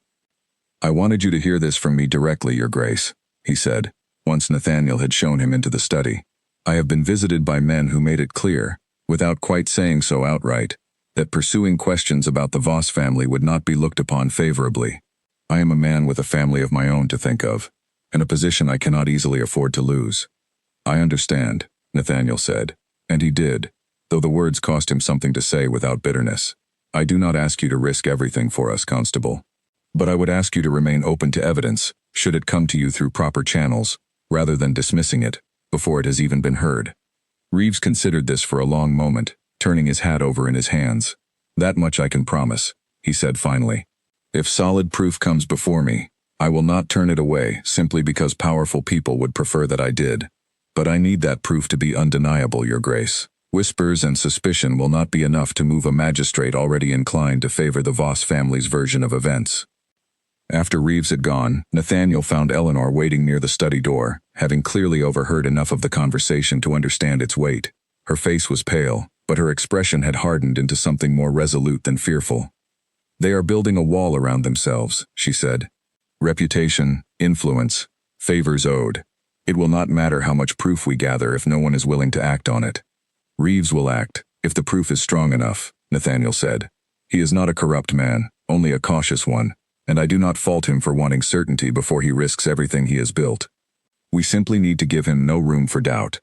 "I wanted you to hear this from me directly, Your Grace," he said, once Nathaniel had shown him into the study. "I have been visited by men who made it clear, without quite saying so outright, that pursuing questions about the Voss family would not be looked upon favorably. I am a man with a family of my own to think of, and a position I cannot easily afford to lose." "I understand," Nathaniel said, and he did, though the words cost him something to say without bitterness. "I do not ask you to risk everything for us, Constable. But I would ask you to remain open to evidence, should it come to you through proper channels, rather than dismissing it, before it has even been heard." Reeves considered this for a long moment, turning his hat over in his hands. "That much I can promise," he said finally. "If solid proof comes before me, I will not turn it away simply because powerful people would prefer that I did. But I need that proof to be undeniable, Your Grace. Whispers and suspicion will not be enough to move a magistrate already inclined to favor the Voss family's version of events." After Reeves had gone, Nathaniel found Eleanor waiting near the study door, having clearly overheard enough of the conversation to understand its weight. Her face was pale, but her expression had hardened into something more resolute than fearful. "They are building a wall around themselves," she said. "Reputation, influence, favors owed. It will not matter how much proof we gather if no one is willing to act on it." "Reeves will act, if the proof is strong enough," Nathaniel said. "He is not a corrupt man, only a cautious one, and I do not fault him for wanting certainty before he risks everything he has built. We simply need to give him no room for doubt."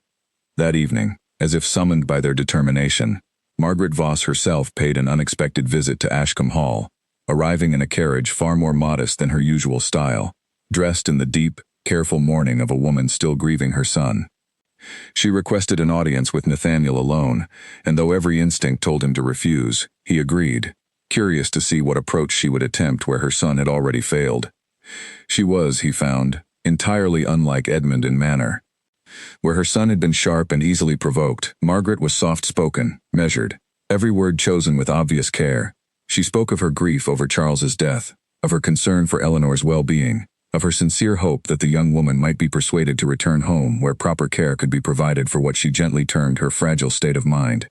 That evening, as if summoned by their determination, Margaret Voss herself paid an unexpected visit to Ashcombe Hall, arriving in a carriage far more modest than her usual style, dressed in the deep, careful mourning of a woman still grieving her son. She requested an audience with Nathaniel alone, and though every instinct told him to refuse, he agreed, curious to see what approach she would attempt where her son had already failed. She was, he found, entirely unlike Edmund in manner. Where her son had been sharp and easily provoked, Margaret was soft-spoken, measured, every word chosen with obvious care. She spoke of her grief over Charles's death, of her concern for Eleanor's well-being, of her sincere hope that the young woman might be persuaded to return home where proper care could be provided for what she gently termed her fragile state of mind.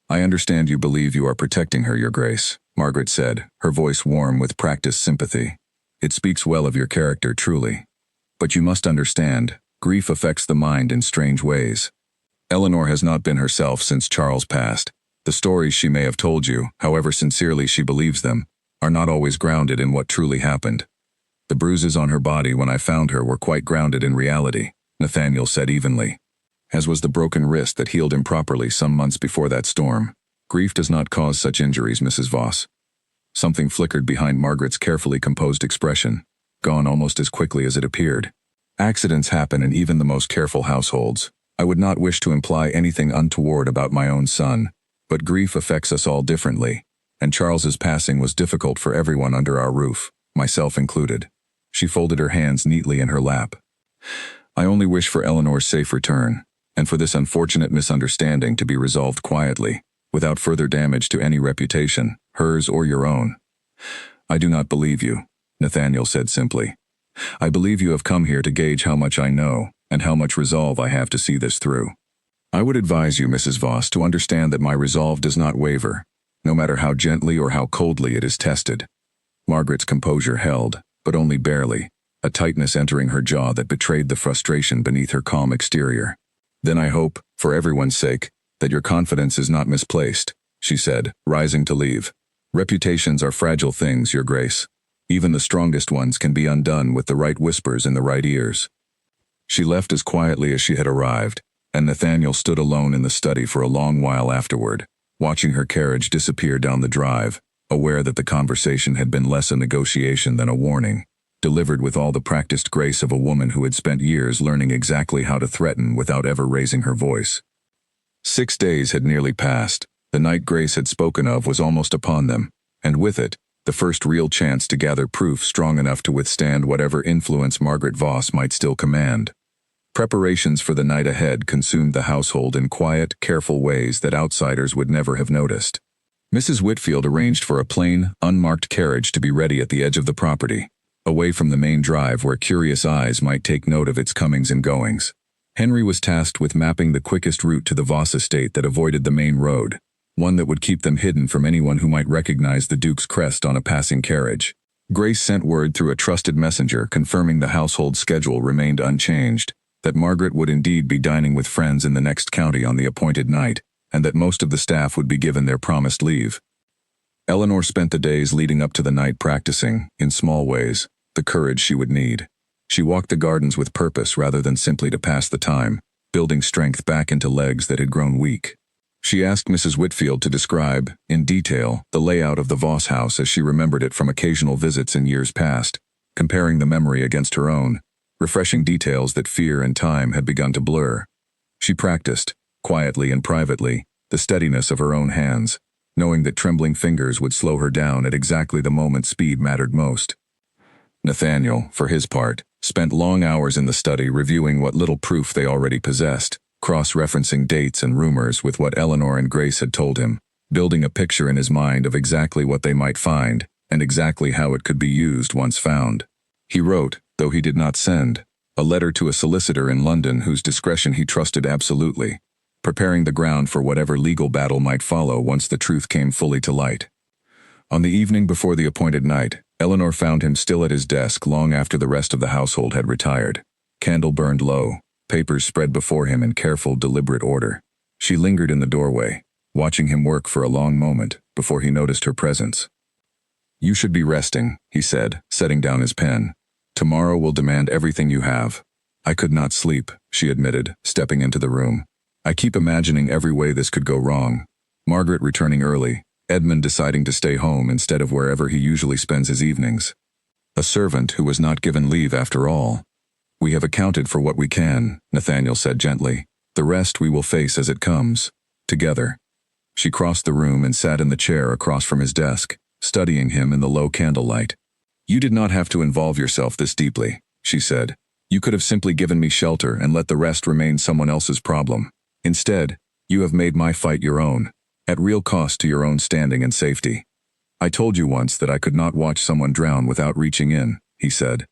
"I understand you believe you are protecting her, Your Grace," Margaret said, her voice warm with practiced sympathy. "It speaks well of your character, truly. But you must understand, grief affects the mind in strange ways. Eleanor has not been herself since Charles passed. The stories she may have told you, however sincerely she believes them, are not always grounded in what truly happened. The bruises on her body when I found her were quite grounded in reality," Nathaniel said evenly, "as was the broken wrist that healed improperly some months before that storm. Grief does not cause such injuries, Mrs. Voss." Something flickered behind Margaret's carefully composed expression, gone almost as quickly as it appeared. "Accidents happen in even the most careful households. I would not wish to imply anything untoward about my own son, but grief affects us all differently, and Charles's passing was difficult for everyone under our roof, myself included." She folded her hands neatly in her lap. "I only wish for Eleanor's safe return, and for this unfortunate misunderstanding to be resolved quietly, without further damage to any reputation, hers or your own." "I do not believe you," Nathaniel said simply. "I believe you have come here to gauge how much I know, and how much resolve I have to see this through. I would advise you, Mrs. Voss, to understand that my resolve does not waver, no matter how gently or how coldly it is tested." Margaret's composure held, but only barely, a tightness entering her jaw that betrayed the frustration beneath her calm exterior. "Then I hope, for everyone's sake, that your confidence is not misplaced," she said, rising to leave. "Reputations are fragile things, Your Grace. Even the strongest ones can be undone with the right whispers in the right ears." She left as quietly as she had arrived, and Nathaniel stood alone in the study for a long while afterward, watching her carriage disappear down the drive, aware that the conversation had been less a negotiation than a warning, delivered with all the practiced grace of a woman who had spent years learning exactly how to threaten without ever raising her voice. 6 days had nearly passed. The night Grace had spoken of was almost upon them, and with it, the first real chance to gather proof strong enough to withstand whatever influence Margaret Voss might still command. Preparations for the night ahead consumed the household in quiet, careful ways that outsiders would never have noticed. Mrs. Whitfield arranged for a plain, unmarked carriage to be ready at the edge of the property, away from the main drive where curious eyes might take note of its comings and goings. Henry was tasked with mapping the quickest route to the Voss estate that avoided the main road, one that would keep them hidden from anyone who might recognize the Duke's crest on a passing carriage. Grace sent word through a trusted messenger confirming the household schedule remained unchanged, that Margaret would indeed be dining with friends in the next county on the appointed night, and that most of the staff would be given their promised leave. Eleanor spent the days leading up to the night practicing, in small ways, the courage she would need. She walked the gardens with purpose rather than simply to pass the time, building strength back into legs that had grown weak. She asked Mrs. Whitfield to describe, in detail, the layout of the Voss house as she remembered it from occasional visits in years past, comparing the memory against her own, refreshing details that fear and time had begun to blur. She practiced, quietly and privately, the steadiness of her own hands, knowing that trembling fingers would slow her down at exactly the moment speed mattered most. Nathaniel, for his part, spent long hours in the study reviewing what little proof they already possessed, cross-referencing dates and rumors with what Eleanor and Grace had told him, building a picture in his mind of exactly what they might find, and exactly how it could be used once found. He wrote, though he did not send, a letter to a solicitor in London whose discretion he trusted absolutely, preparing the ground for whatever legal battle might follow once the truth came fully to light. On the evening before the appointed night, Eleanor found him still at his desk long after the rest of the household had retired. Candle burned low, papers spread before him in careful, deliberate order. She lingered in the doorway, watching him work for a long moment before he noticed her presence. "You should be resting," he said, setting down his pen. "Tomorrow will demand everything you have." "I could not sleep," she admitted, stepping into the room. "I keep imagining every way this could go wrong. Margaret returning early, Edmund deciding to stay home instead of wherever he usually spends his evenings. A servant who was not given leave after all. "We have accounted for what we can," Nathaniel said gently. "The rest we will face as it comes. Together." She crossed the room and sat in the chair across from his desk, studying him in the low candlelight. "You did not have to involve yourself this deeply," she said. "You could have simply given me shelter and let the rest remain someone else's problem. Instead, you have made my fight your own, at real cost to your own standing and safety." "I told you once that I could not watch someone drown without reaching in," he said.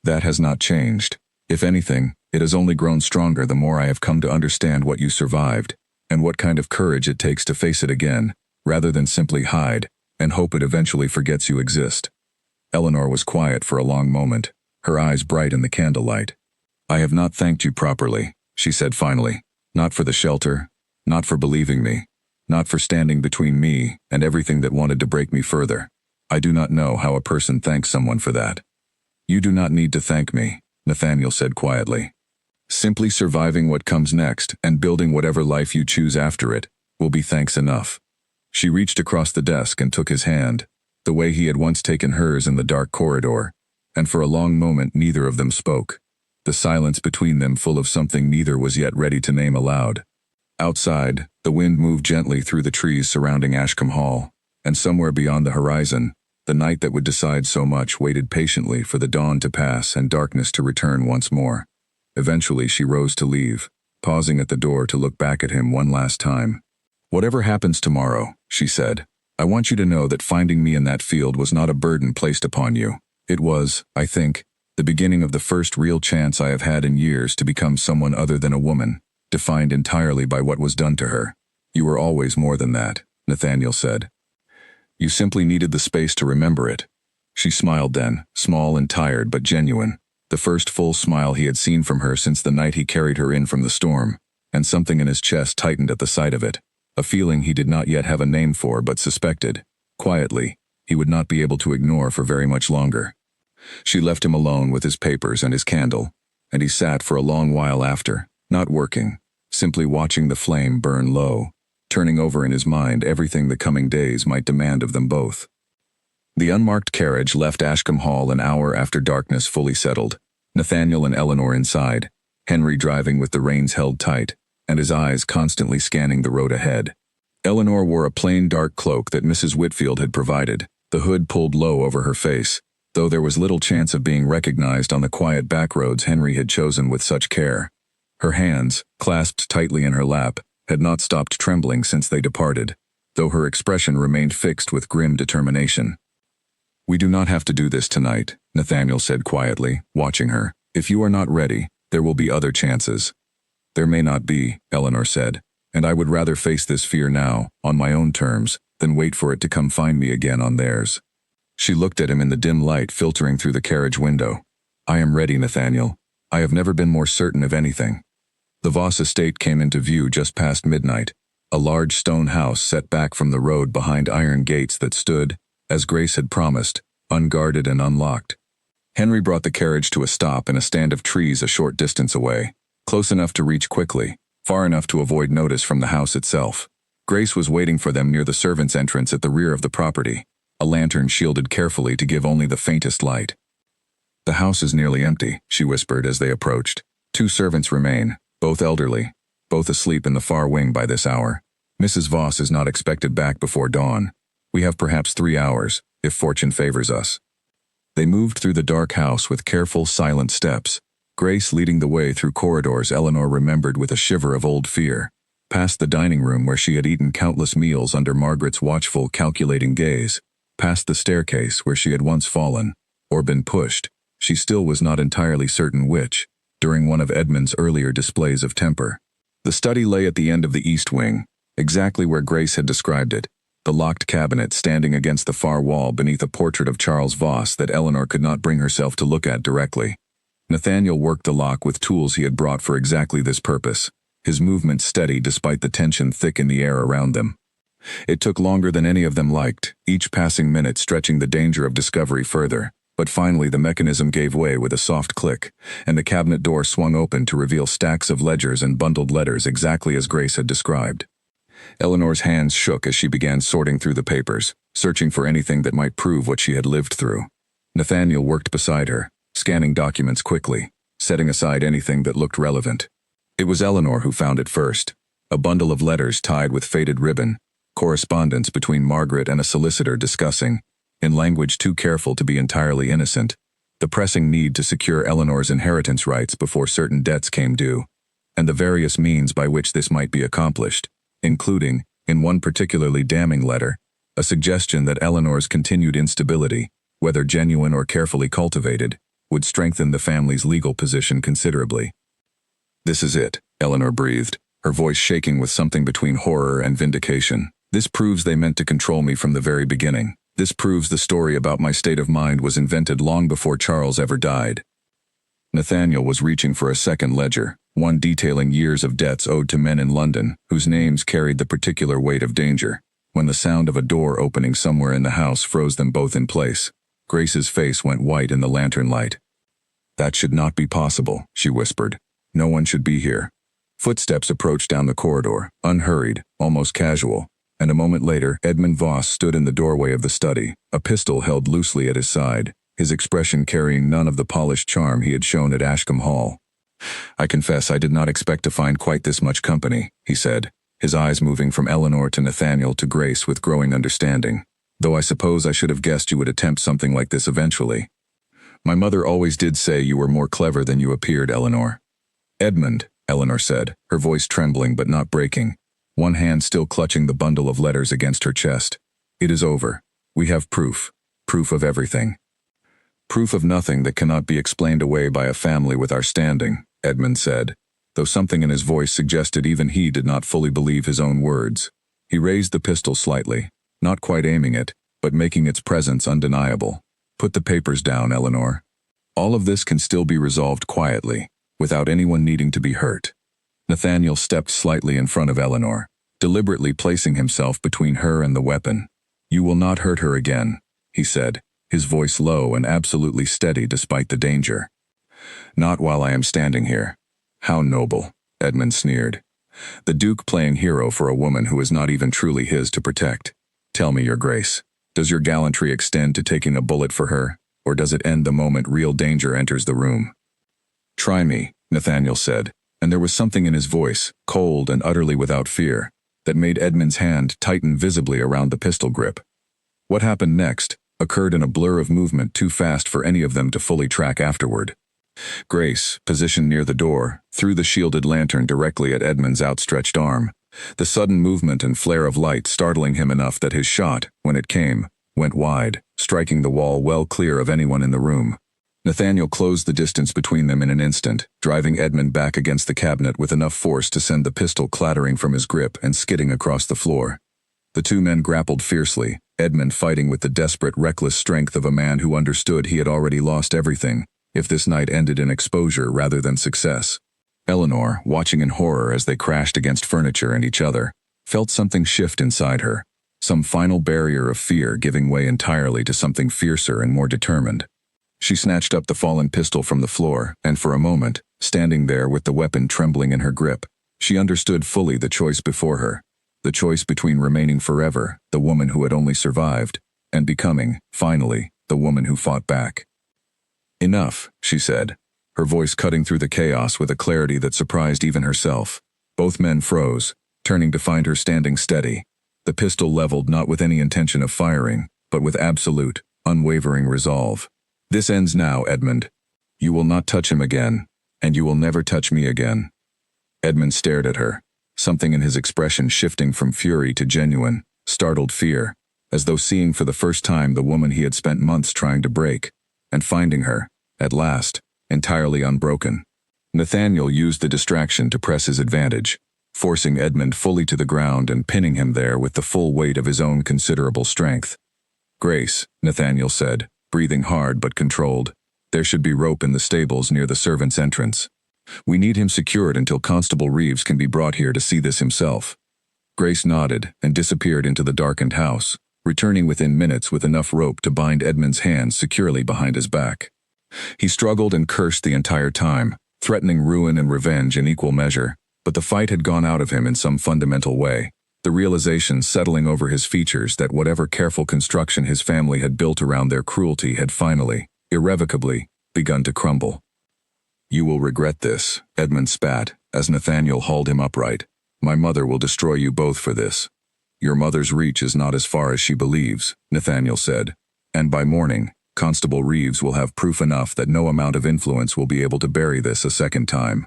"That has not changed. If anything, it has only grown stronger the more I have come to understand what you survived, and what kind of courage it takes to face it again, rather than simply hide, and hope it eventually forgets you exist." Eleanor was quiet for a long moment, her eyes bright in the candlelight. "I have not thanked you properly," she said finally. "Not for the shelter, not for believing me, not for standing between me and everything that wanted to break me further. I do not know how a person thanks someone for that." "You do not need to thank me," Nathaniel said quietly. "Simply surviving what comes next and building whatever life you choose after it will be thanks enough." She reached across the desk and took his hand, the way he had once taken hers in the dark corridor, and for a long moment neither of them spoke, the silence between them full of something neither was yet ready to name aloud. Outside, the wind moved gently through the trees surrounding Ashcombe Hall, and somewhere beyond the horizon, the night that would decide so much waited patiently for the dawn to pass and darkness to return once more. Eventually she rose to leave, pausing at the door to look back at him one last time. "Whatever happens tomorrow," she said, "I want you to know that finding me in that field was not a burden placed upon you. It was, I think, the beginning of the first real chance I have had in years to become someone other than a woman, defined entirely by what was done to her. You were always more than that," Nathaniel said. "You simply needed the space to remember it." She smiled then, small and tired but genuine, the first full smile he had seen from her since the night he carried her in from the storm, and something in his chest tightened at the sight of it, a feeling he did not yet have a name for but suspected, quietly, he would not be able to ignore for very much longer. She left him alone with his papers and his candle, and he sat for a long while after, not working, simply watching the flame burn low, turning over in his mind everything the coming days might demand of them both. The unmarked carriage left Ashcombe Hall an hour after darkness fully settled, Nathaniel and Eleanor inside, Henry driving with the reins held tight, and his eyes constantly scanning the road ahead. Eleanor wore a plain dark cloak that Mrs. Whitfield had provided, the hood pulled low over her face, though there was little chance of being recognized on the quiet back roads Henry had chosen with such care. Her hands, clasped tightly in her lap, had not stopped trembling since they departed, though her expression remained fixed with grim determination. "We do not have to do this tonight," Nathaniel said quietly, watching her. "If you are not ready, there will be other chances." "There may not be," Eleanor said, "and I would rather face this fear now, on my own terms, than wait for it to come find me again on theirs." She looked at him in the dim light filtering through the carriage window. "I am ready, Nathaniel. I have never been more certain of anything." The Voss estate came into view just past midnight, a large stone house set back from the road behind iron gates that stood, as Grace had promised, unguarded and unlocked. Henry brought the carriage to a stop in a stand of trees a short distance away, close enough to reach quickly, far enough to avoid notice from the house itself. Grace was waiting for them near the servants' entrance at the rear of the property, a lantern shielded carefully to give only the faintest light. "The house is nearly empty," she whispered as they approached. "Two servants remain, both elderly, both asleep in the far wing by this hour. Mrs. Voss is not expected back before dawn. We have perhaps 3 hours, if fortune favors us." They moved through the dark house with careful, silent steps, Grace leading the way through corridors Eleanor remembered with a shiver of old fear, past the dining room where she had eaten countless meals under Margaret's watchful, calculating gaze, past the staircase where she had once fallen, or been pushed, she still was not entirely certain which, during one of Edmund's earlier displays of temper. The study lay at the end of the east wing, exactly where Grace had described it, the locked cabinet standing against the far wall beneath a portrait of Charles Voss that Eleanor could not bring herself to look at directly. Nathaniel worked the lock with tools he had brought for exactly this purpose, his movements steady despite the tension thick in the air around them. It took longer than any of them liked, each passing minute stretching the danger of discovery further, but finally the mechanism gave way with a soft click, and the cabinet door swung open to reveal stacks of ledgers and bundled letters exactly as Grace had described. Eleanor's hands shook as she began sorting through the papers, searching for anything that might prove what she had lived through. Nathaniel worked beside her, scanning documents quickly, setting aside anything that looked relevant. It was Eleanor who found it first, a bundle of letters tied with faded ribbon, correspondence between Margaret and a solicitor discussing, in language too careful to be entirely innocent, the pressing need to secure Eleanor's inheritance rights before certain debts came due, and the various means by which this might be accomplished, including, in one particularly damning letter, a suggestion that Eleanor's continued instability, whether genuine or carefully cultivated, would strengthen the family's legal position considerably. "This is it," Eleanor breathed, her voice shaking with something between horror and vindication. "This proves they meant to control me from the very beginning. This proves the story about my state of mind was invented long before Charles ever died." Nathaniel was reaching for a second ledger, one detailing years of debts owed to men in London, whose names carried the particular weight of danger, when the sound of a door opening somewhere in the house froze them both in place. Grace's face went white in the lantern light. "That should not be possible," she whispered. "No one should be here." Footsteps approached down the corridor, unhurried, almost casual, and a moment later Edmund Voss stood in the doorway of the study, a pistol held loosely at his side, his expression carrying none of the polished charm he had shown at Ashcombe Hall. "I confess I did not expect to find quite this much company," he said, his eyes moving from Eleanor to Nathaniel to Grace with growing understanding, "though I suppose I should have guessed you would attempt something like this eventually. My mother always did say you were more clever than you appeared, Eleanor." "Edmund," Eleanor said, her voice trembling but not breaking, one hand still clutching the bundle of letters against her chest. "It is over. We have proof. Proof of everything." "Proof of nothing that cannot be explained away by a family with our standing," Edmund said, though something in his voice suggested even he did not fully believe his own words. He raised the pistol slightly, not quite aiming it, but making its presence undeniable. "Put the papers down, Eleanor. All of this can still be resolved quietly, without anyone needing to be hurt." Nathaniel stepped slightly in front of Eleanor, deliberately placing himself between her and the weapon. "You will not hurt her again," he said, his voice low and absolutely steady despite the danger. "Not while I am standing here." "How noble," Edmund sneered. "The Duke playing hero for a woman who is not even truly his to protect. Tell me, Your Grace, does your gallantry extend to taking a bullet for her, or does it end the moment real danger enters the room?" "Try me," Nathaniel said, and there was something in his voice, cold and utterly without fear, that made Edmund's hand tighten visibly around the pistol grip. What happened next occurred in a blur of movement too fast for any of them to fully track afterward. Grace, positioned near the door, threw the shielded lantern directly at Edmund's outstretched arm, the sudden movement and flare of light startling him enough that his shot, when it came, went wide, striking the wall well clear of anyone in the room. Nathaniel closed the distance between them in an instant, driving Edmund back against the cabinet with enough force to send the pistol clattering from his grip and skidding across the floor. The two men grappled fiercely, Edmund fighting with the desperate, reckless strength of a man who understood he had already lost everything, if this night ended in exposure rather than success. Eleanor, watching in horror as they crashed against furniture and each other, felt something shift inside her, some final barrier of fear giving way entirely to something fiercer and more determined. She snatched up the fallen pistol from the floor, and for a moment, standing there with the weapon trembling in her grip, she understood fully the choice before her. The choice between remaining forever, the woman who had only survived, and becoming, finally, the woman who fought back. "Enough," she said, her voice cutting through the chaos with a clarity that surprised even herself. Both men froze, turning to find her standing steady, the pistol leveled not with any intention of firing, but with absolute, unwavering resolve. "This ends now, Edmund. You will not touch him again, and you will never touch me again." Edmund stared at her, something in his expression shifting from fury to genuine, startled fear, as though seeing for the first time the woman he had spent months trying to break, and finding her, at last, entirely unbroken. Nathaniel used the distraction to press his advantage, forcing Edmund fully to the ground and pinning him there with the full weight of his own considerable strength. "Grace," Nathaniel said, breathing hard but controlled, "there should be rope in the stables near the servants' entrance. We need him secured until Constable Reeves can be brought here to see this himself." Grace nodded and disappeared into the darkened house, returning within minutes with enough rope to bind Edmund's hands securely behind his back. He struggled and cursed the entire time, threatening ruin and revenge in equal measure, but the fight had gone out of him in some fundamental way, the realization settling over his features that whatever careful construction his family had built around their cruelty had finally, irrevocably, begun to crumble. "You will regret this," Edmund spat, as Nathaniel hauled him upright. "My mother will destroy you both for this." "Your mother's reach is not as far as she believes," Nathaniel said, "and by morning, Constable Reeves will have proof enough that no amount of influence will be able to bury this a second time."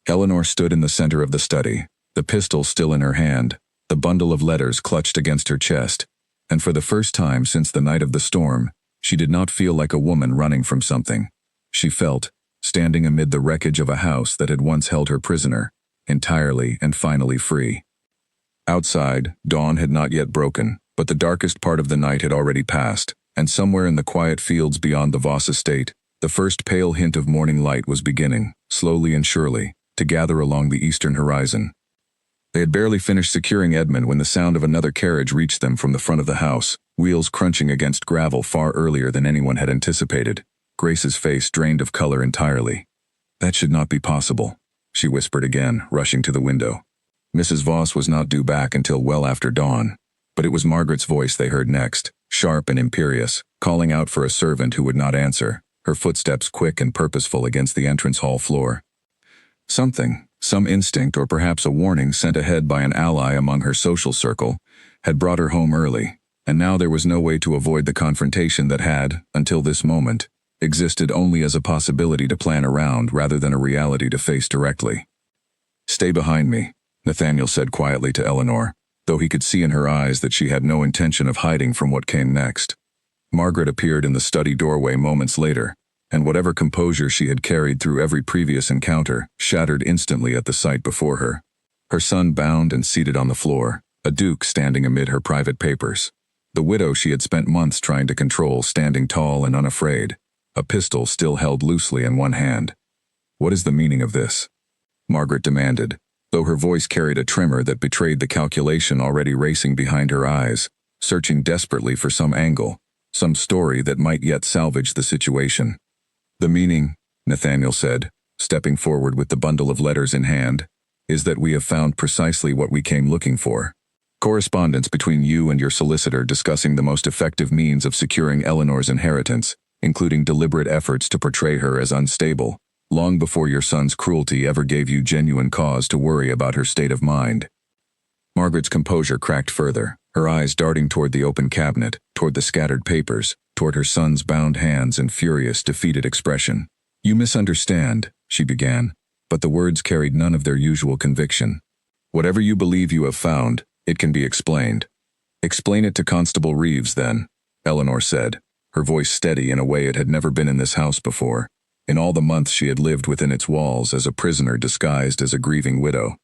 Eleanor stood in the center of the study, the pistol still in her hand, the bundle of letters clutched against her chest, and for the first time since the night of the storm, she did not feel like a woman running from something. She felt, standing amid the wreckage of a house that had once held her prisoner, entirely and finally free. Outside, dawn had not yet broken, but the darkest part of the night had already passed, and somewhere in the quiet fields beyond the Voss estate, the first pale hint of morning light was beginning, slowly and surely, to gather along the eastern horizon. They had barely finished securing Edmund when the sound of another carriage reached them from the front of the house, wheels crunching against gravel far earlier than anyone had anticipated. Grace's face drained of color entirely. "That should not be possible," she whispered again, rushing to the window. Mrs. Voss was not due back until well after dawn, but it was Margaret's voice they heard next, sharp and imperious, calling out for a servant who would not answer, her footsteps quick and purposeful against the entrance hall floor. Some instinct or perhaps a warning sent ahead by an ally among her social circle, had brought her home early, and now there was no way to avoid the confrontation that had, until this moment, existed only as a possibility to plan around rather than a reality to face directly. "Stay behind me," Nathaniel said quietly to Eleanor, though he could see in her eyes that she had no intention of hiding from what came next. Margaret appeared in the study doorway moments later, and whatever composure she had carried through every previous encounter shattered instantly at the sight before her. Her son bound and seated on the floor, a duke standing amid her private papers. The widow she had spent months trying to control standing tall and unafraid, a pistol still held loosely in one hand. "What is the meaning of this?" Margaret demanded, though her voice carried a tremor that betrayed the calculation already racing behind her eyes, searching desperately for some angle, some story that might yet salvage the situation. "The meaning," Nathaniel said, stepping forward with the bundle of letters in hand, "is that we have found precisely what we came looking for. Correspondence between you and your solicitor discussing the most effective means of securing Eleanor's inheritance, including deliberate efforts to portray her as unstable, long before your son's cruelty ever gave you genuine cause to worry about her state of mind." Margaret's composure cracked further, her eyes darting toward the open cabinet, toward the scattered papers, toward her son's bound hands and furious, defeated expression. "You misunderstand," she began, but the words carried none of their usual conviction. "Whatever you believe you have found, it can be explained. Explain it to Constable Reeves, then, Eleanor said, her voice steady in a way it had never been in this house before, in all the months she had lived within its walls as a prisoner disguised as a grieving widow.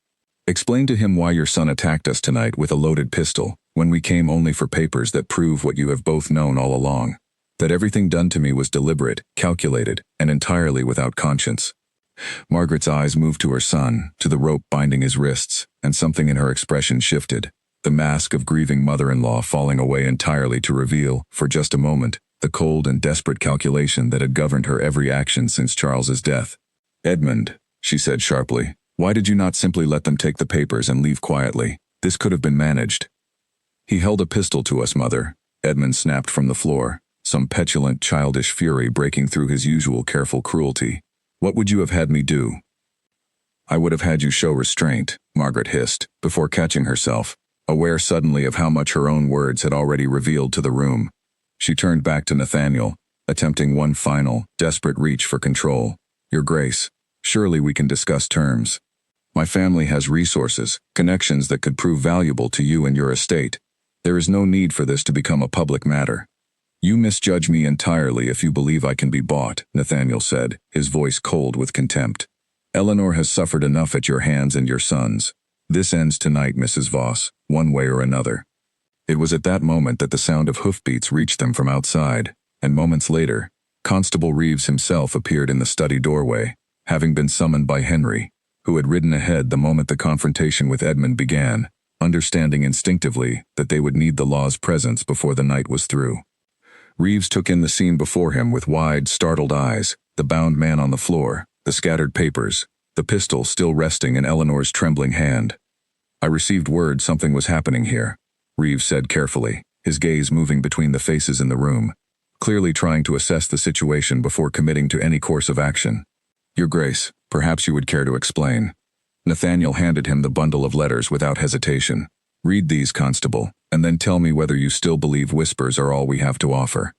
Explain to him why your son attacked us tonight with a loaded pistol, when we came only for papers that prove what you have both known all along. That everything done to me was deliberate, calculated, and entirely without conscience. Margaret's eyes moved to her son, to the rope binding his wrists, and something in her expression shifted, the mask of grieving mother-in-law falling away entirely to reveal, for just a moment, the cold and desperate calculation that had governed her every action since Charles's death. Edmund, she said sharply, why did you not simply let them take the papers and leave quietly? This could have been managed. He held a pistol to us, Mother, Edmund snapped from the floor, some petulant, childish fury breaking through his usual careful cruelty. What would you have had me do? I would have had you show restraint, Margaret hissed, before catching herself, aware suddenly of how much her own words had already revealed to the room. She turned back to Nathaniel, attempting one final, desperate reach for control. Your Grace, surely we can discuss terms. My family has resources, connections that could prove valuable to you and your estate. There is no need for this to become a public matter. You misjudge me entirely if you believe I can be bought, Nathaniel said, his voice cold with contempt. Eleanor has suffered enough at your hands and your son's. This ends tonight, Mrs. Voss, one way or another. It was at that moment that the sound of hoofbeats reached them from outside, and moments later, Constable Reeves himself appeared in the study doorway, having been summoned by Henry, who had ridden ahead the moment the confrontation with Edmund began, understanding instinctively that they would need the law's presence before the night was through. Reeves took in the scene before him with wide, startled eyes, the bound man on the floor, the scattered papers, the pistol still resting in Eleanor's trembling hand. I received word something was happening here, Reeves said carefully, his gaze moving between the faces in the room, clearly trying to assess the situation before committing to any course of action. Your Grace, perhaps you would care to explain. Nathaniel handed him the bundle of letters without hesitation. Read these, Constable, and then tell me whether you still believe whispers are all we have to offer.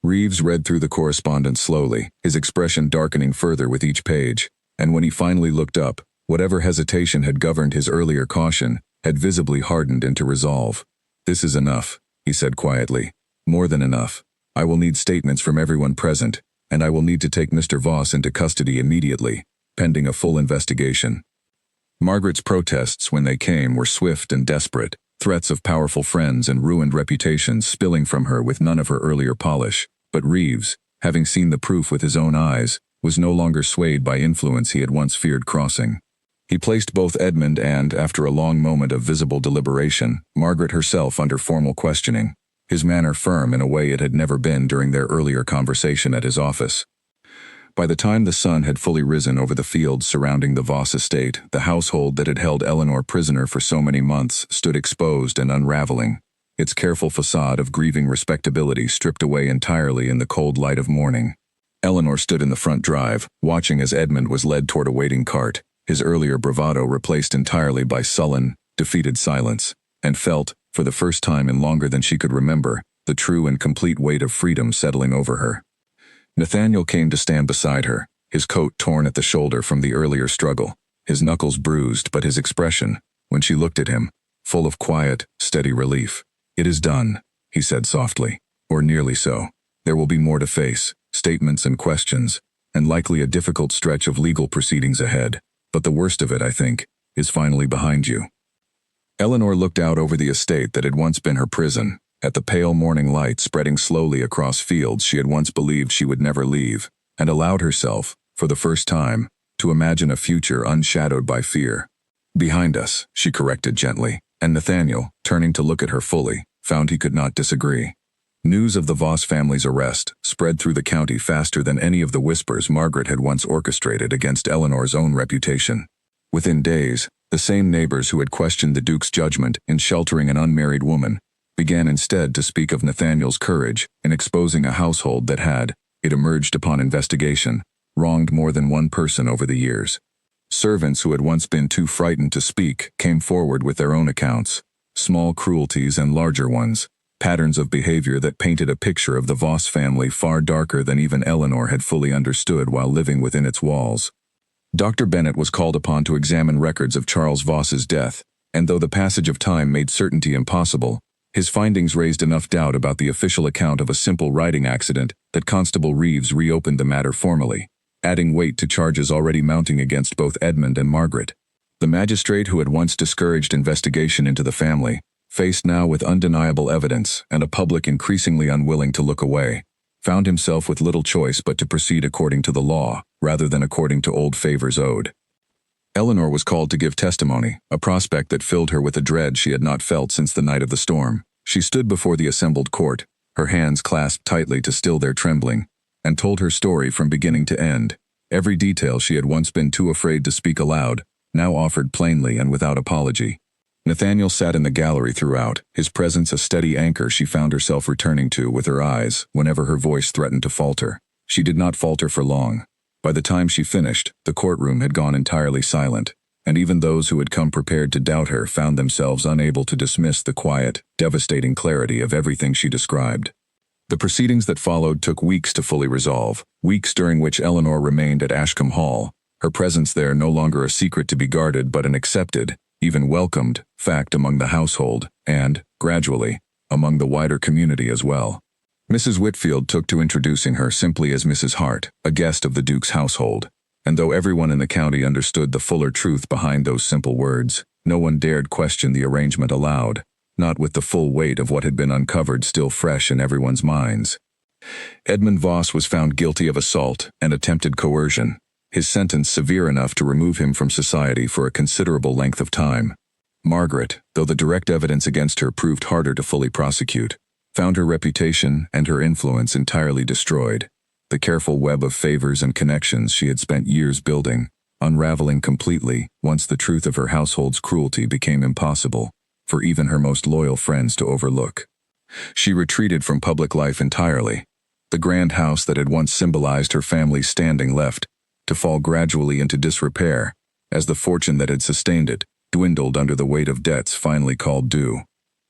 Reeves read through the correspondence slowly, his expression darkening further with each page, and when he finally looked up, whatever hesitation had governed his earlier caution had visibly hardened into resolve. This is enough, he said quietly. More than enough. I will need statements from everyone present, and I will need to take Mr. Voss into custody immediately, pending a full investigation. Margaret's protests when they came were swift and desperate, threats of powerful friends and ruined reputations spilling from her with none of her earlier polish, but Reeves, having seen the proof with his own eyes, was no longer swayed by influence he had once feared crossing. He placed both Edmund and, after a long moment of visible deliberation, Margaret herself under formal questioning, his manner firm in a way it had never been during their earlier conversation at his office. By the time the sun had fully risen over the fields surrounding the Voss estate, the household that had held Eleanor prisoner for so many months stood exposed and unraveling, its careful facade of grieving respectability stripped away entirely in the cold light of morning. Eleanor stood in the front drive, watching as Edmund was led toward a waiting cart, his earlier bravado replaced entirely by sullen, defeated silence, and felt, for the first time in longer than she could remember, the true and complete weight of freedom settling over her. Nathaniel came to stand beside her, his coat torn at the shoulder from the earlier struggle, his knuckles bruised, but his expression, when she looked at him, full of quiet, steady relief. It is done, he said softly, or nearly so. There will be more to face, statements and questions, and likely a difficult stretch of legal proceedings ahead, but the worst of it, I think, is finally behind you. Eleanor looked out over the estate that had once been her prison, at the pale morning light spreading slowly across fields she had once believed she would never leave, and allowed herself, for the first time, to imagine a future unshadowed by fear. Behind us, she corrected gently, and Nathaniel, turning to look at her fully, found he could not disagree. News of the Voss family's arrest spread through the county faster than any of the whispers Margaret had once orchestrated against Eleanor's own reputation. Within days, the same neighbors who had questioned the Duke's judgment in sheltering an unmarried woman began instead to speak of Nathaniel's courage in exposing a household that had, it emerged upon investigation, wronged more than one person over the years. Servants who had once been too frightened to speak came forward with their own accounts, small cruelties and larger ones, patterns of behavior that painted a picture of the Voss family far darker than even Eleanor had fully understood while living within its walls. Dr. Bennett was called upon to examine records of Charles Voss's death, and though the passage of time made certainty impossible, His findings raised enough doubt about the official account of a simple riding accident that Constable Reeves reopened the matter formally, adding weight to charges already mounting against both Edmund and Margaret. The magistrate who had once discouraged investigation into the family, faced now with undeniable evidence and a public increasingly unwilling to look away, found himself with little choice but to proceed according to the law, rather than according to old favors owed. Eleanor was called to give testimony, a prospect that filled her with a dread she had not felt since the night of the storm. She stood before the assembled court, her hands clasped tightly to still their trembling, and told her story from beginning to end. Every detail she had once been too afraid to speak aloud, now offered plainly and without apology. Nathaniel sat in the gallery throughout, his presence a steady anchor she found herself returning to with her eyes whenever her voice threatened to falter. She did not falter for long. By the time she finished, the courtroom had gone entirely silent, and even those who had come prepared to doubt her found themselves unable to dismiss the quiet, devastating clarity of everything she described. The proceedings that followed took weeks to fully resolve, weeks during which Eleanor remained at Ashcombe Hall, her presence there no longer a secret to be guarded but an accepted, even welcomed, fact among the household, and, gradually, among the wider community as well. Mrs. Whitfield took to introducing her simply as Mrs. Hart, a guest of the Duke's household, and though everyone in the county understood the fuller truth behind those simple words, no one dared question the arrangement aloud, not with the full weight of what had been uncovered still fresh in everyone's minds. Edmund Voss was found guilty of assault and attempted coercion, his sentence severe enough to remove him from society for a considerable length of time. Margaret, though the direct evidence against her proved harder to fully prosecute, found her reputation and her influence entirely destroyed, the careful web of favors and connections she had spent years building, unraveling completely once the truth of her household's cruelty became impossible for even her most loyal friends to overlook. She retreated from public life entirely. The grand house that had once symbolized her family's standing left to fall gradually into disrepair, as the fortune that had sustained it dwindled under the weight of debts finally called due.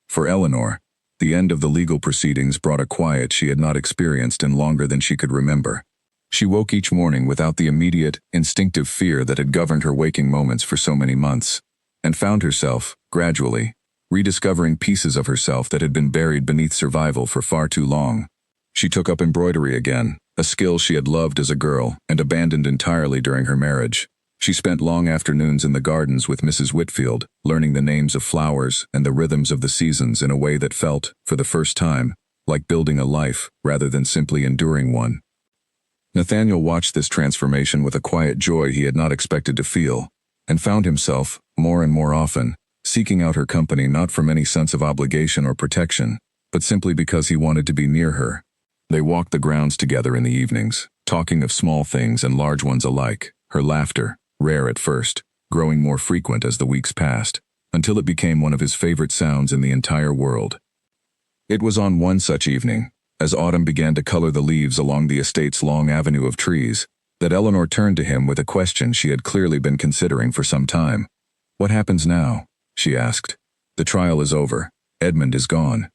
For Eleanor, the end of the legal proceedings brought a quiet she had not experienced in longer than she could remember. She woke each morning without the immediate, instinctive fear that had governed her waking moments for so many months, and found herself, gradually, rediscovering pieces of herself that had been buried beneath survival for far too long. She took up embroidery again, a skill she had loved as a girl and abandoned entirely during her marriage. She spent long afternoons in the gardens with Mrs. Whitfield, learning the names of flowers and the rhythms of the seasons in a way that felt, for the first time, like building a life rather than simply enduring one. Nathaniel watched this transformation with a quiet joy he had not expected to feel, and found himself, more and more often, seeking out her company not from any sense of obligation or protection, but simply because he wanted to be near her. They walked the grounds together in the evenings, talking of small things and large ones alike, her laughter, rare at first, growing more frequent as the weeks passed, until it became one of his favorite sounds in the entire world. It was on one such evening, as autumn began to color the leaves along the estate's long avenue of trees, that Eleanor turned to him with a question she had clearly been considering for some time. "What happens now?" she asked. "The trial is over. Edmund is gone.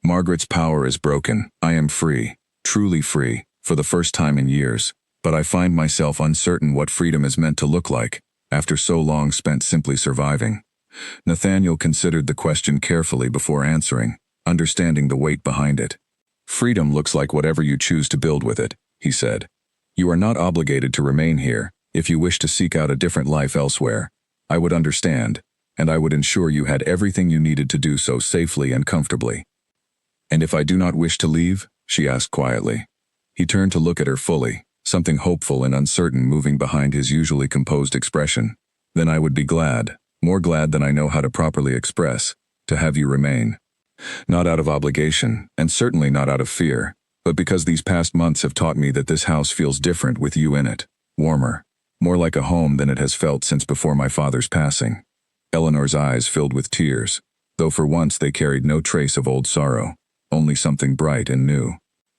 Margaret's power is broken. I am free, truly free, for the first time in years. But I find myself uncertain what freedom is meant to look like, after so long spent simply surviving." Nathaniel considered the question carefully before answering, understanding the weight behind it. "Freedom looks like whatever you choose to build with it," he said. "You are not obligated to remain here. If you wish to seek out a different life elsewhere, I would understand, and I would ensure you had everything you needed to do so safely and comfortably." "And if I do not wish to leave?" she asked quietly. He turned to look at her fully, something hopeful and uncertain moving behind his usually composed expression. "Then I would be glad, more glad than I know how to properly express, to have you remain. Not out of obligation, and certainly not out of fear, but because these past months have taught me that this house feels different with you in it, warmer, more like a home than it has felt since before my father's passing." Eleanor's eyes filled with tears, though for once they carried no trace of old sorrow, only something bright and new.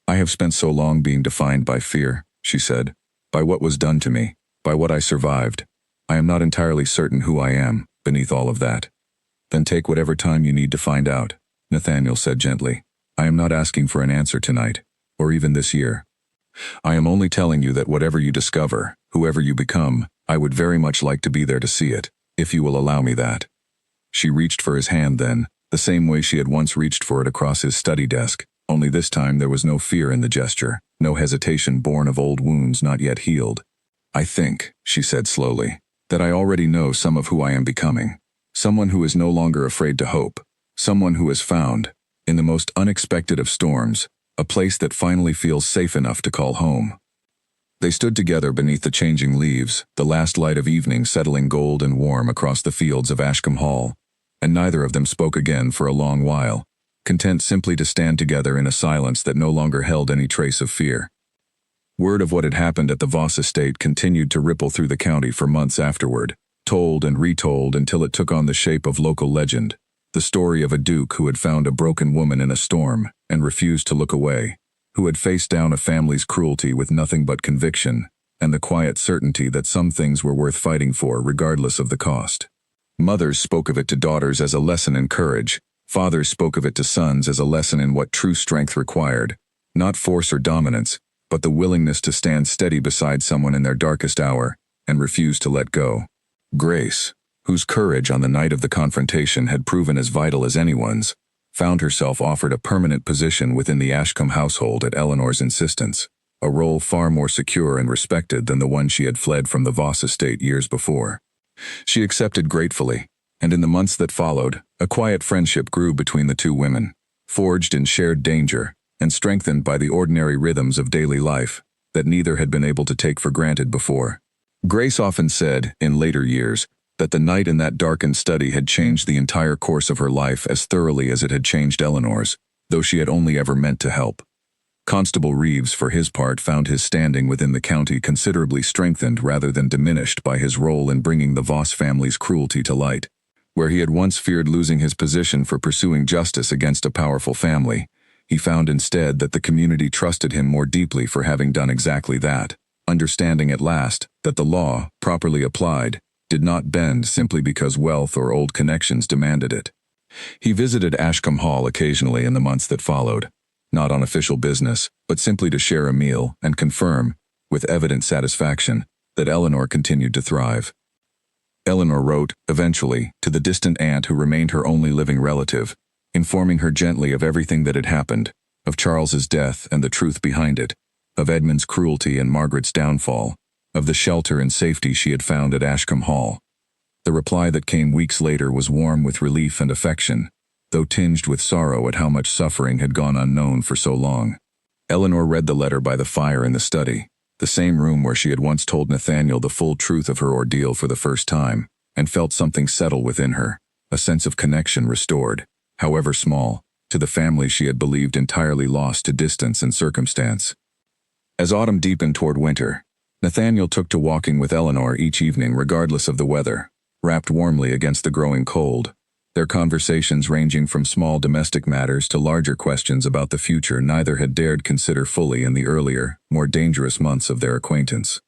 "I have spent so long being defined by fear," she said, "by what was done to me, by what I survived. I am not entirely certain who I am, beneath all of that." "Then take whatever time you need to find out," Nathaniel said gently. "I am not asking for an answer tonight, or even this year. I am only telling you that whatever you discover, whoever you become, I would very much like to be there to see it, if you will allow me that." She reached for his hand then, the same way she had once reached for it across his study desk, only this time there was no fear in the gesture, no hesitation born of old wounds not yet healed. "I think," she said slowly, "that I already know some of who I am becoming. Someone who is no longer afraid to hope. Someone who has found, in the most unexpected of storms, a place that finally feels safe enough to call home." They stood together beneath the changing leaves, the last light of evening settling gold and warm across the fields of Ashcombe Hall, and neither of them spoke again for a long while, content simply to stand together in a silence that no longer held any trace of fear. Word of what had happened at the Voss estate continued to ripple through the county for months afterward, told and retold until it took on the shape of local legend, the story of a duke who had found a broken woman in a storm and refused to look away, who had faced down a family's cruelty with nothing but conviction and the quiet certainty that some things were worth fighting for regardless of the cost. Mothers spoke of it to daughters as a lesson in courage, fathers spoke of it to sons as a lesson in what true strength required, not force or dominance, but the willingness to stand steady beside someone in their darkest hour and refuse to let go. Grace, whose courage on the night of the confrontation had proven as vital as anyone's, found herself offered a permanent position within the Ashcombe household at Eleanor's insistence, a role far more secure and respected than the one she had fled from the Voss estate years before. She accepted gratefully, and in the months that followed, a quiet friendship grew between the two women, forged in shared danger and strengthened by the ordinary rhythms of daily life that neither had been able to take for granted before. Grace often said, in later years, that the night in that darkened study had changed the entire course of her life as thoroughly as it had changed Eleanor's, though she had only ever meant to help. Constable Reeves, for his part, found his standing within the county considerably strengthened rather than diminished by his role in bringing the Voss family's cruelty to light. Where he had once feared losing his position for pursuing justice against a powerful family, he found instead that the community trusted him more deeply for having done exactly that, understanding at last that the law, properly applied, did not bend simply because wealth or old connections demanded it. He visited Ashcombe Hall occasionally in the months that followed, not on official business, but simply to share a meal and confirm, with evident satisfaction, that Eleanor continued to thrive. Eleanor wrote, eventually, to the distant aunt who remained her only living relative, informing her gently of everything that had happened, of Charles's death and the truth behind it, of Edmund's cruelty and Margaret's downfall, of the shelter and safety she had found at Ashcombe Hall. The reply that came weeks later was warm with relief and affection, though tinged with sorrow at how much suffering had gone unknown for so long. Eleanor read the letter by the fire in the study, the same room where she had once told Nathaniel the full truth of her ordeal for the first time, and felt something settle within her, a sense of connection restored, however small, to the family she had believed entirely lost to distance and circumstance. As autumn deepened toward winter, Nathaniel took to walking with Eleanor each evening regardless of the weather, wrapped warmly against the growing cold, their conversations ranging from small domestic matters to larger questions about the future neither had dared consider fully in the earlier, more dangerous months of their acquaintance.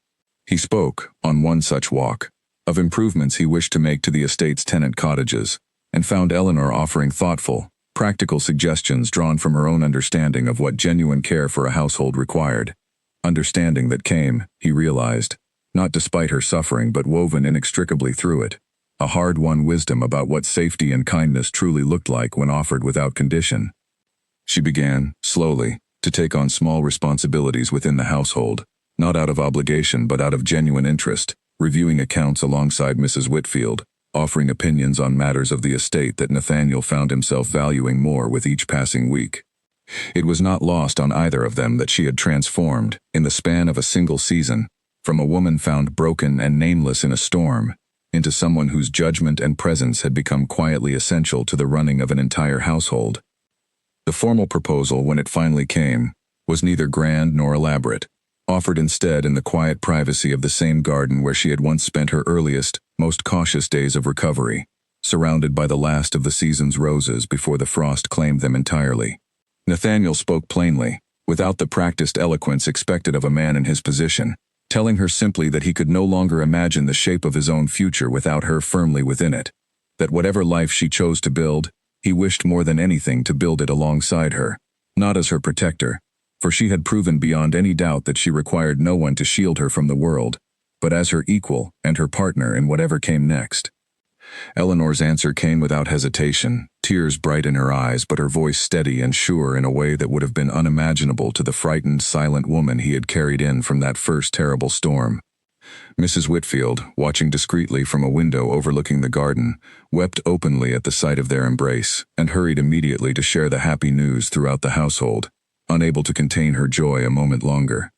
He spoke, on one such walk, of improvements he wished to make to the estate's tenant cottages, and found Eleanor offering thoughtful, practical suggestions drawn from her own understanding of what genuine care for a household required. Understanding that came, he realized, not despite her suffering but woven inextricably through it, a hard-won wisdom about what safety and kindness truly looked like when offered without condition. She began, slowly, to take on small responsibilities within the household, not out of obligation but out of genuine interest, reviewing accounts alongside Mrs. Whitfield, offering opinions on matters of the estate that Nathaniel found himself valuing more with each passing week. It was not lost on either of them that she had transformed, in the span of a single season, from a woman found broken and nameless in a storm, into someone whose judgment and presence had become quietly essential to the running of an entire household. The formal proposal, when it finally came, was neither grand nor elaborate, offered instead in the quiet privacy of the same garden where she had once spent her earliest, most cautious days of recovery, surrounded by the last of the season's roses before the frost claimed them entirely. Nathaniel spoke plainly, without the practiced eloquence expected of a man in his position, telling her simply that he could no longer imagine the shape of his own future without her firmly within it, that whatever life she chose to build, he wished more than anything to build it alongside her, not as her protector, for she had proven beyond any doubt that she required no one to shield her from the world, but as her equal and her partner in whatever came next. Eleanor's answer came without hesitation, tears bright in her eyes but her voice steady and sure in a way that would have been unimaginable to the frightened, silent woman he had carried in from that first terrible storm. Mrs. Whitfield, watching discreetly from a window overlooking the garden, wept openly at the sight of their embrace, and hurried immediately to share the happy news throughout the household, unable to contain her joy a moment longer.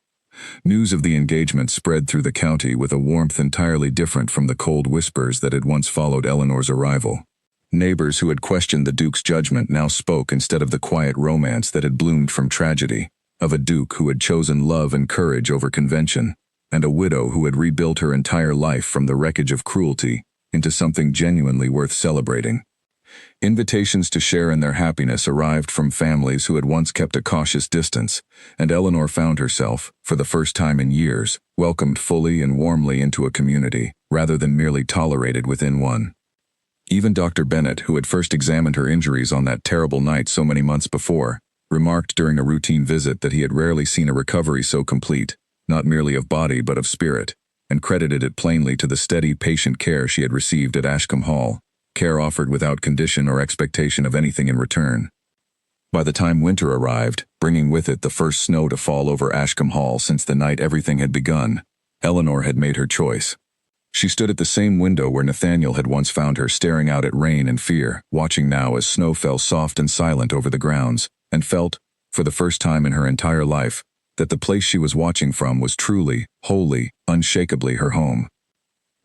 News of the engagement spread through the county with a warmth entirely different from the cold whispers that had once followed Eleanor's arrival. Neighbors who had questioned the Duke's judgment now spoke instead of the quiet romance that had bloomed from tragedy, of a Duke who had chosen love and courage over convention, and a widow who had rebuilt her entire life from the wreckage of cruelty into something genuinely worth celebrating. Invitations to share in their happiness arrived from families who had once kept a cautious distance, and Eleanor found herself, for the first time in years, welcomed fully and warmly into a community, rather than merely tolerated within one. Even Dr. Bennett, who had first examined her injuries on that terrible night so many months before, remarked during a routine visit that he had rarely seen a recovery so complete, not merely of body but of spirit, and credited it plainly to the steady, patient care she had received at Ashcombe Hall, care offered without condition or expectation of anything in return. By the time winter arrived, bringing with it the first snow to fall over Ashcombe Hall since the night everything had begun, Eleanor had made her choice. She stood at the same window where Nathaniel had once found her, staring out at rain and fear, watching now as snow fell soft and silent over the grounds, and felt, for the first time in her entire life, that the place she was watching from was truly, wholly, unshakably her home.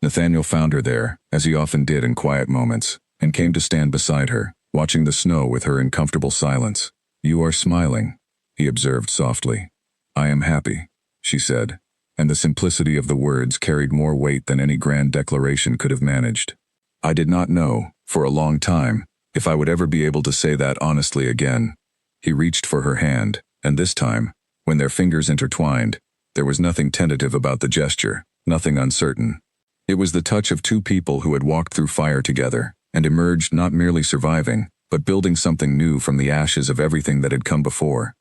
Nathaniel found her there, as he often did in quiet moments, and came to stand beside her, watching the snow with her in comfortable silence. "You are smiling," he observed softly. "I am happy," she said, and the simplicity of the words carried more weight than any grand declaration could have managed. "I did not know, for a long time, if I would ever be able to say that honestly again." He reached for her hand, and this time, when their fingers intertwined, there was nothing tentative about the gesture, nothing uncertain. It was the touch of two people who had walked through fire together, and emerged not merely surviving, but building something new from the ashes of everything that had come before.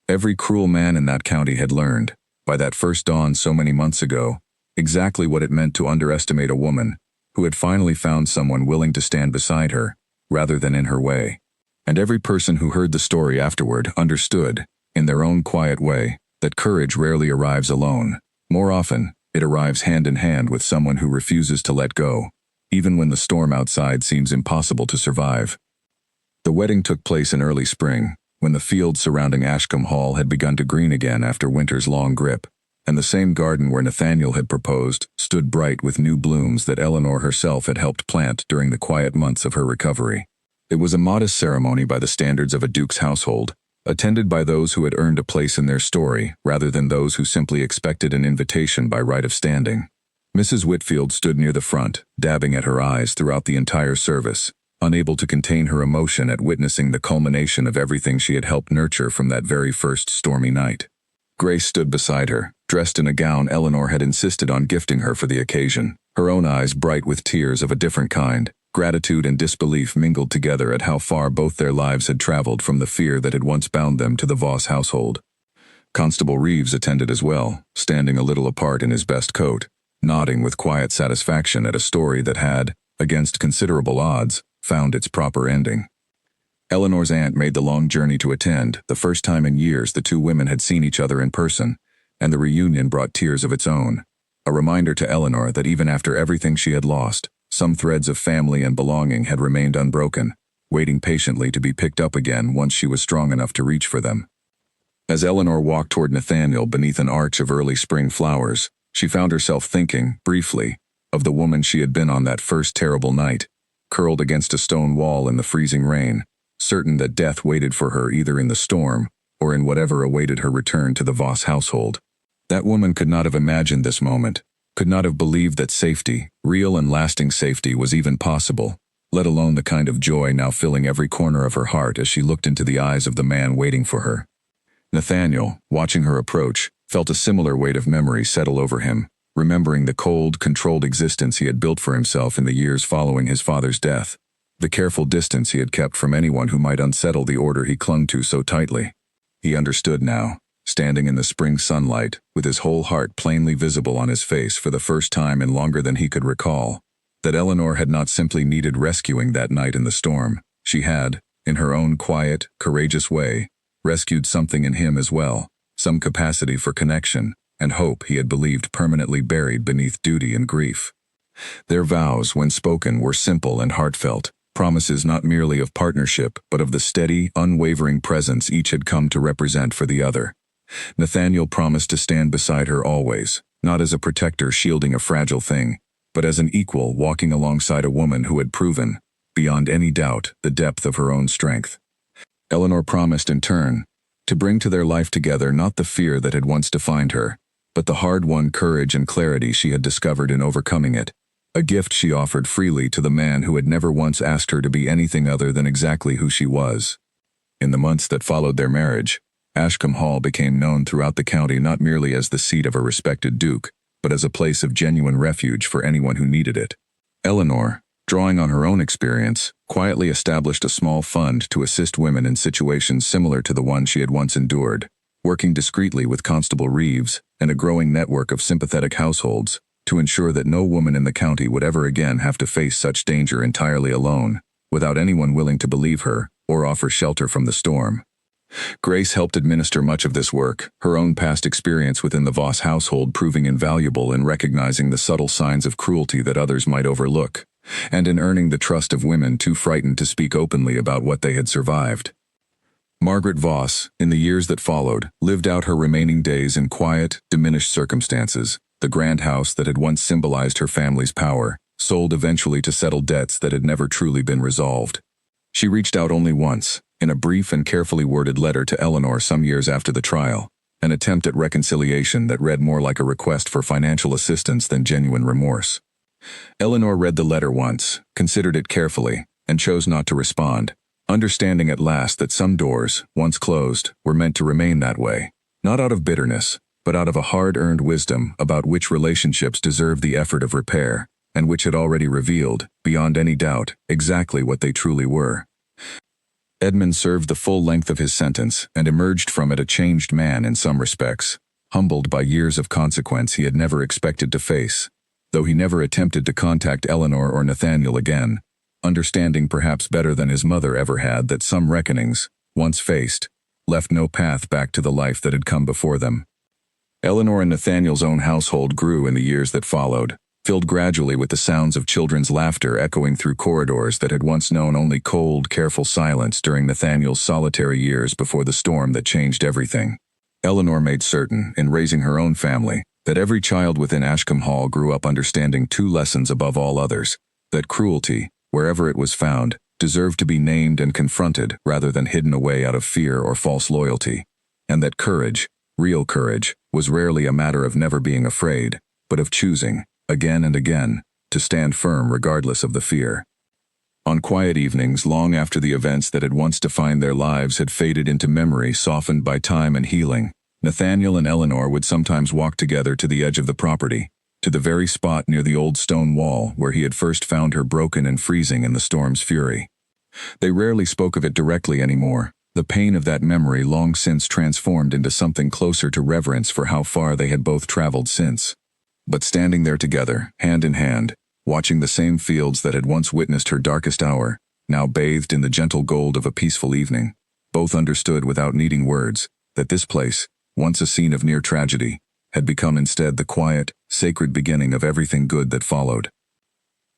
Every cruel man in that county had learned, by that first dawn so many months ago, exactly what it meant to underestimate a woman, who had finally found someone willing to stand beside her, rather than in her way. And every person who heard the story afterward understood, in their own quiet way, that courage rarely arrives alone. More often, it arrives hand in hand with someone who refuses to let go, even when the storm outside seems impossible to survive. The wedding took place in early spring, when the fields surrounding Ashcombe Hall had begun to green again after winter's long grip, and the same garden where Nathaniel had proposed stood bright with new blooms that Eleanor herself had helped plant during the quiet months of her recovery. It was a modest ceremony by the standards of a duke's household, attended by those who had earned a place in their story rather than those who simply expected an invitation by right of standing. Mrs. Whitfield stood near the front, dabbing at her eyes throughout the entire service, unable to contain her emotion at witnessing the culmination of everything she had helped nurture from that very first stormy night. Grace stood beside her, dressed in a gown Eleanor had insisted on gifting her for the occasion, her own eyes bright with tears of a different kind. Gratitude and disbelief mingled together at how far both their lives had traveled from the fear that had once bound them to the Voss household. Constable Reeves attended as well, standing a little apart in his best coat, nodding with quiet satisfaction at a story that had, against considerable odds, found its proper ending. Eleanor's aunt made the long journey to attend, the first time in years the two women had seen each other in person, and the reunion brought tears of its own, a reminder to Eleanor that even after everything she had lost, some threads of family and belonging had remained unbroken, waiting patiently to be picked up again once she was strong enough to reach for them. As Eleanor walked toward Nathaniel beneath an arch of early spring flowers, she found herself thinking, briefly, of the woman she had been on that first terrible night, curled against a stone wall in the freezing rain, certain that death waited for her either in the storm or in whatever awaited her return to the Voss household. That woman could not have imagined this moment, could not have believed that safety, real and lasting safety, was even possible, let alone the kind of joy now filling every corner of her heart as she looked into the eyes of the man waiting for her. Nathaniel, watching her approach, felt a similar weight of memory settle over him, remembering the cold, controlled existence he had built for himself in the years following his father's death, the careful distance he had kept from anyone who might unsettle the order he clung to so tightly. He understood now, standing in the spring sunlight, with his whole heart plainly visible on his face for the first time in longer than he could recall, That Eleanor had not simply needed rescuing that night in the storm. She had, in her own quiet, courageous way, rescued something in him as well, some capacity for connection and hope he had believed permanently buried beneath duty and grief. Their vows, when spoken, were simple and heartfelt, promises not merely of partnership but of the steady, unwavering presence each had come to represent for the other. Nathaniel promised to stand beside her always, not as a protector shielding a fragile thing, but as an equal walking alongside a woman who had proven, beyond any doubt, the depth of her own strength. Eleanor promised in turn to bring to their life together not the fear that had once defined her, but the hard-won courage and clarity she had discovered in overcoming it, a gift she offered freely to the man who had never once asked her to be anything other than exactly who she was. In the months that followed their marriage, Ashcombe Hall became known throughout the county not merely as the seat of a respected duke, but as a place of genuine refuge for anyone who needed it. Eleanor, drawing on her own experience, quietly established a small fund to assist women in situations similar to the one she had once endured, working discreetly with Constable Reeves and a growing network of sympathetic households to ensure that no woman in the county would ever again have to face such danger entirely alone, without anyone willing to believe her or offer shelter from the storm. Grace helped administer much of this work, her own past experience within the Voss household proving invaluable in recognizing the subtle signs of cruelty that others might overlook, and in earning the trust of women too frightened to speak openly about what they had survived. Margaret Voss, in the years that followed, lived out her remaining days in quiet, diminished circumstances. The grand house that had once symbolized her family's power, sold eventually to settle debts that had never truly been resolved. She reached out only once, in a brief and carefully worded letter to Eleanor some years after the trial, an attempt at reconciliation that read more like a request for financial assistance than genuine remorse. Eleanor read the letter once, considered it carefully, and chose not to respond, understanding at last that some doors, once closed, were meant to remain that way, not out of bitterness, but out of a hard-earned wisdom about which relationships deserved the effort of repair, and which had already revealed, beyond any doubt, exactly what they truly were. Edmund served the full length of his sentence and emerged from it a changed man in some respects, humbled by years of consequence he had never expected to face, though he never attempted to contact Eleanor or Nathaniel again, understanding perhaps better than his mother ever had that some reckonings, once faced, left no path back to the life that had come before them. Eleanor and Nathaniel's own household grew in the years that followed, filled gradually with the sounds of children's laughter echoing through corridors that had once known only cold, careful silence during Nathaniel's solitary years before the storm that changed everything. Eleanor made certain, in raising her own family, that every child within Ashcombe Hall grew up understanding two lessons above all others: that cruelty, wherever it was found, deserved to be named and confronted rather than hidden away out of fear or false loyalty, and that courage, real courage, was rarely a matter of never being afraid, but of choosing, again and again, to stand firm regardless of the fear. On quiet evenings, long after the events that had once defined their lives had faded into memory softened by time and healing, Nathaniel and Eleanor would sometimes walk together to the edge of the property, to the very spot near the old stone wall where he had first found her broken and freezing in the storm's fury. They rarely spoke of it directly anymore, the pain of that memory long since transformed into something closer to reverence for how far they had both traveled since. But standing there together, hand in hand, watching the same fields that had once witnessed her darkest hour, now bathed in the gentle gold of a peaceful evening, both understood without needing words that this place, once a scene of near tragedy, had become instead the quiet, sacred beginning of everything good that followed.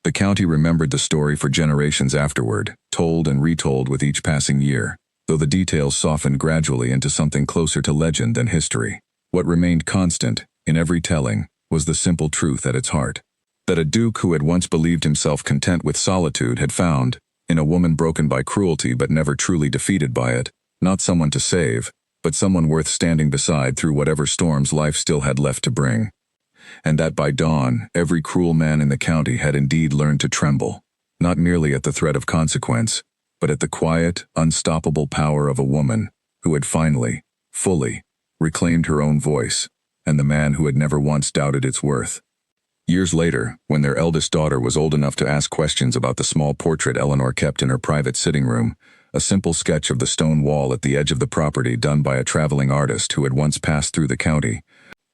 The county remembered the story for generations afterward, told and retold with each passing year, though the details softened gradually into something closer to legend than history. What remained constant, in every telling, was the simple truth at its heart: that a duke who had once believed himself content with solitude had found, in a woman broken by cruelty but never truly defeated by it, not someone to save, but someone worth standing beside through whatever storms life still had left to bring. And that by dawn, every cruel man in the county had indeed learned to tremble, not merely at the threat of consequence, but at the quiet, unstoppable power of a woman who had finally, fully, reclaimed her own voice, and the man who had never once doubted its worth. Years later, when their eldest daughter was old enough to ask questions about the small portrait Eleanor kept in her private sitting room, a simple sketch of the stone wall at the edge of the property done by a traveling artist who had once passed through the county,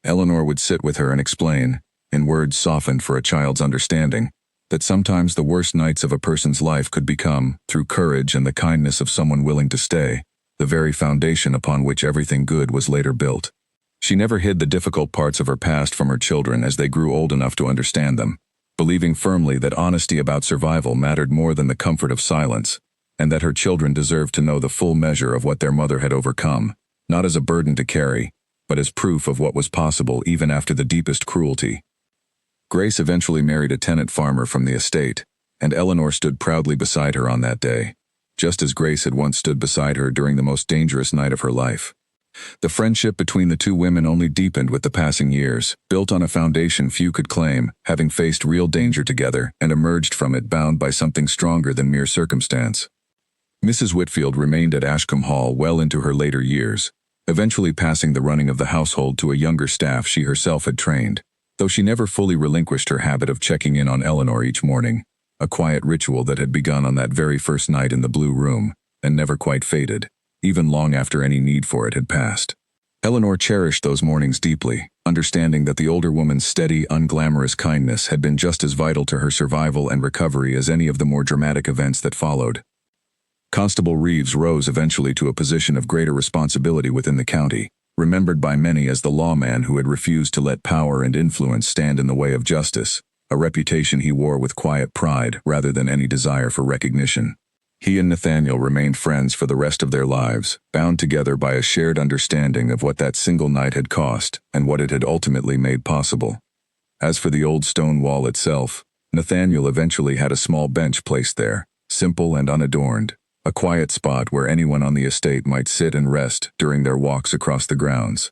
Eleanor would sit with her and explain, in words softened for a child's understanding, that sometimes the worst nights of a person's life could become, through courage and the kindness of someone willing to stay, the very foundation upon which everything good was later built. She never hid the difficult parts of her past from her children as they grew old enough to understand them, believing firmly that honesty about survival mattered more than the comfort of silence, and that her children deserved to know the full measure of what their mother had overcome, not as a burden to carry, but as proof of what was possible even after the deepest cruelty. Grace eventually married a tenant farmer from the estate, and Eleanor stood proudly beside her on that day, just as Grace had once stood beside her during the most dangerous night of her life. The friendship between the two women only deepened with the passing years, built on a foundation few could claim, having faced real danger together and emerged from it bound by something stronger than mere circumstance. Mrs. Whitfield remained at Ashcombe Hall well into her later years, eventually passing the running of the household to a younger staff she herself had trained, though she never fully relinquished her habit of checking in on Eleanor each morning, a quiet ritual that had begun on that very first night in the Blue Room, and never quite faded, even long after any need for it had passed. Eleanor cherished those mornings deeply, understanding that the older woman's steady, unglamorous kindness had been just as vital to her survival and recovery as any of the more dramatic events that followed. Constable Reeves rose eventually to a position of greater responsibility within the county, remembered by many as the lawman who had refused to let power and influence stand in the way of justice, a reputation he wore with quiet pride rather than any desire for recognition. He and Nathaniel remained friends for the rest of their lives, bound together by a shared understanding of what that single night had cost and what it had ultimately made possible. As for the old stone wall itself, Nathaniel eventually had a small bench placed there, simple and unadorned, a quiet spot where anyone on the estate might sit and rest during their walks across the grounds.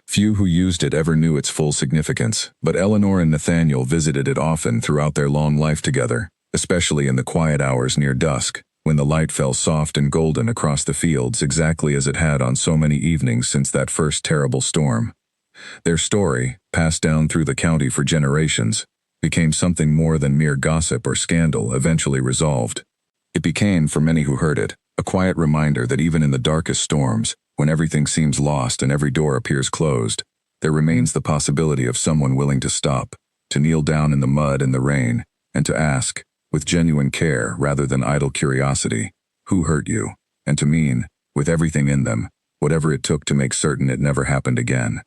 Few who used it ever knew its full significance, but Eleanor and Nathaniel visited it often throughout their long life together, especially in the quiet hours near dusk, when the light fell soft and golden across the fields exactly as it had on so many evenings since that first terrible storm. Their story, passed down through the county for generations, became something more than mere gossip or scandal eventually resolved. It became, for many who heard it, a quiet reminder that even in the darkest storms, when everything seems lost and every door appears closed, there remains the possibility of someone willing to stop, to kneel down in the mud and the rain, and to ask, with genuine care rather than idle curiosity, who hurt you, and to mean, with everything in them, whatever it took to make certain it never happened again.